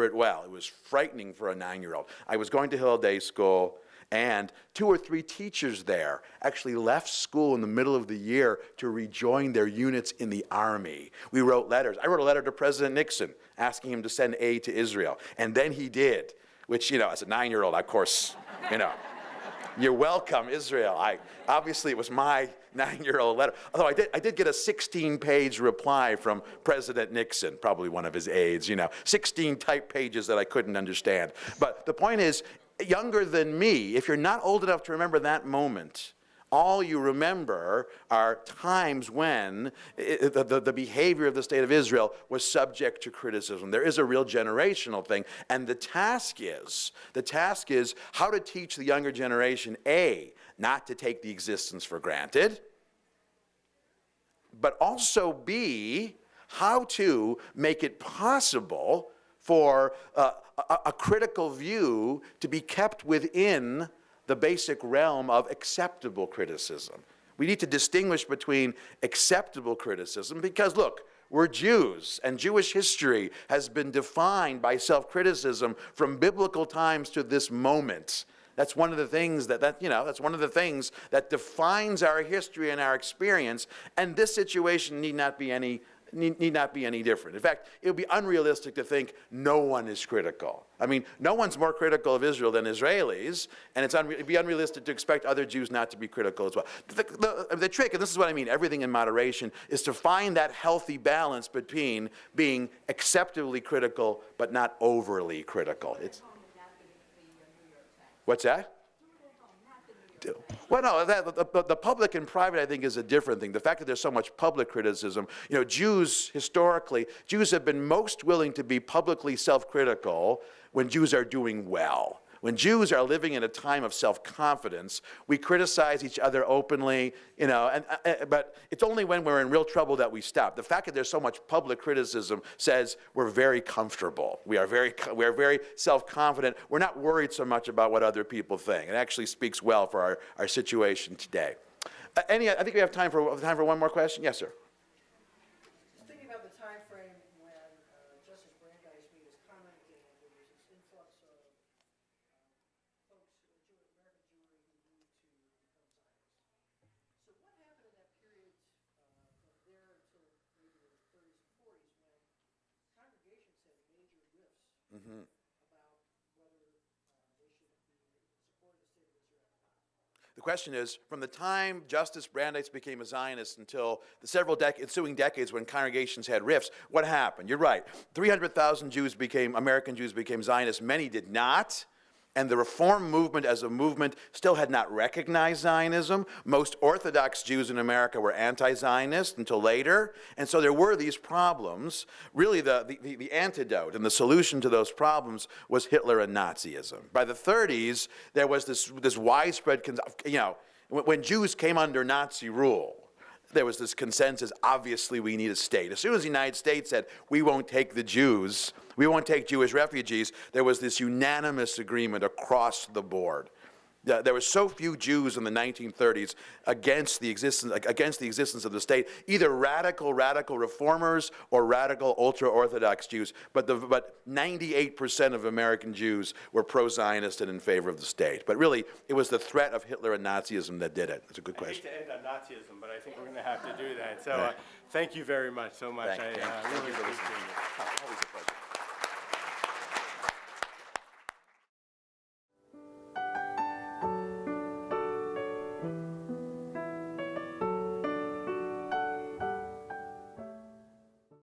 it well. It was frightening for a 9-year-old. I was going to Hill Day School, and 2 or 3 teachers there actually left school in the middle of the year to rejoin their units in the army. We wrote letters. I wrote a letter to President Nixon asking him to send aid to Israel. And then he did, which, as a 9-year-old, of course, you're welcome, Israel. Obviously, it was my 9-year-old letter. Although I did get a 16-page reply from President Nixon, probably one of his aides, 16 typed pages that I couldn't understand. But the point is, younger than me, if you're not old enough to remember that moment, all you remember are times when the behavior of the state of Israel was subject to criticism. There is a real generational thing, and the task is how to teach the younger generation, A, not to take the existence for granted, but also, B, how to make it possible for a critical view to be kept within the basic realm of acceptable criticism. We need to distinguish between acceptable criticism because, look, we're Jews, and Jewish history has been defined by self-criticism from biblical times to this moment. That's one of the things that's one of the things that defines our history and our experience, and this situation need not be any different. In fact, it would be unrealistic to think no one is critical. I mean, no one's more critical of Israel than Israelis, and it'd be unrealistic to expect other Jews not to be critical as well. The trick, and this is what I mean, everything in moderation, is to find that healthy balance between being acceptably critical but not overly critical. What's that? Well, no, the public and private, I think, is a different thing. The fact that there's so much public criticism, Jews, historically, Jews have been most willing to be publicly self-critical when Jews are doing well. When Jews are living in a time of self-confidence, we criticize each other openly, but it's only when we're in real trouble that we stop. The fact that there's so much public criticism says we're very comfortable. We are very self-confident. We're not worried so much about what other people think. It actually speaks well for our situation today. I think we have time for one more question. Yes, sir. Thinking about the time frame when Justice Brandeis made his comment and there was this influx of folks, American Jewry, who moved to become Zionists. So what happened in that period from there until maybe the 30s and 40s when congregations had major rifts about whether they should be supporting the state of Israel or not? The question is, from the time Justice Brandeis became a Zionist until the several ensuing decades when congregations had rifts, what happened? You're right. 300,000 American Jews became Zionists. Many did not. And the Reform movement as a movement still had not recognized Zionism. Most Orthodox Jews in America were anti-Zionist until later. And so there were these problems. Really, the antidote and the solution to those problems was Hitler and Nazism. By the 30s, there was this widespread, when Jews came under Nazi rule, there was this consensus, obviously we need a state. As soon as the United States said, we won't take the Jews, we won't take Jewish refugees, there was this unanimous agreement across the board. There were so few Jews in the 1930s against the existence of the state, either radical reformers or radical ultra-Orthodox Jews. But 98% of American Jews were pro-Zionist and in favor of the state. But really, it was the threat of Hitler and Nazism that did it. It's a good question. I hate to end on Nazism, but I think we're going to have to do that. So thank you very much so much. Thank you. I really Thank you for appreciate listening. it. Always a pleasure.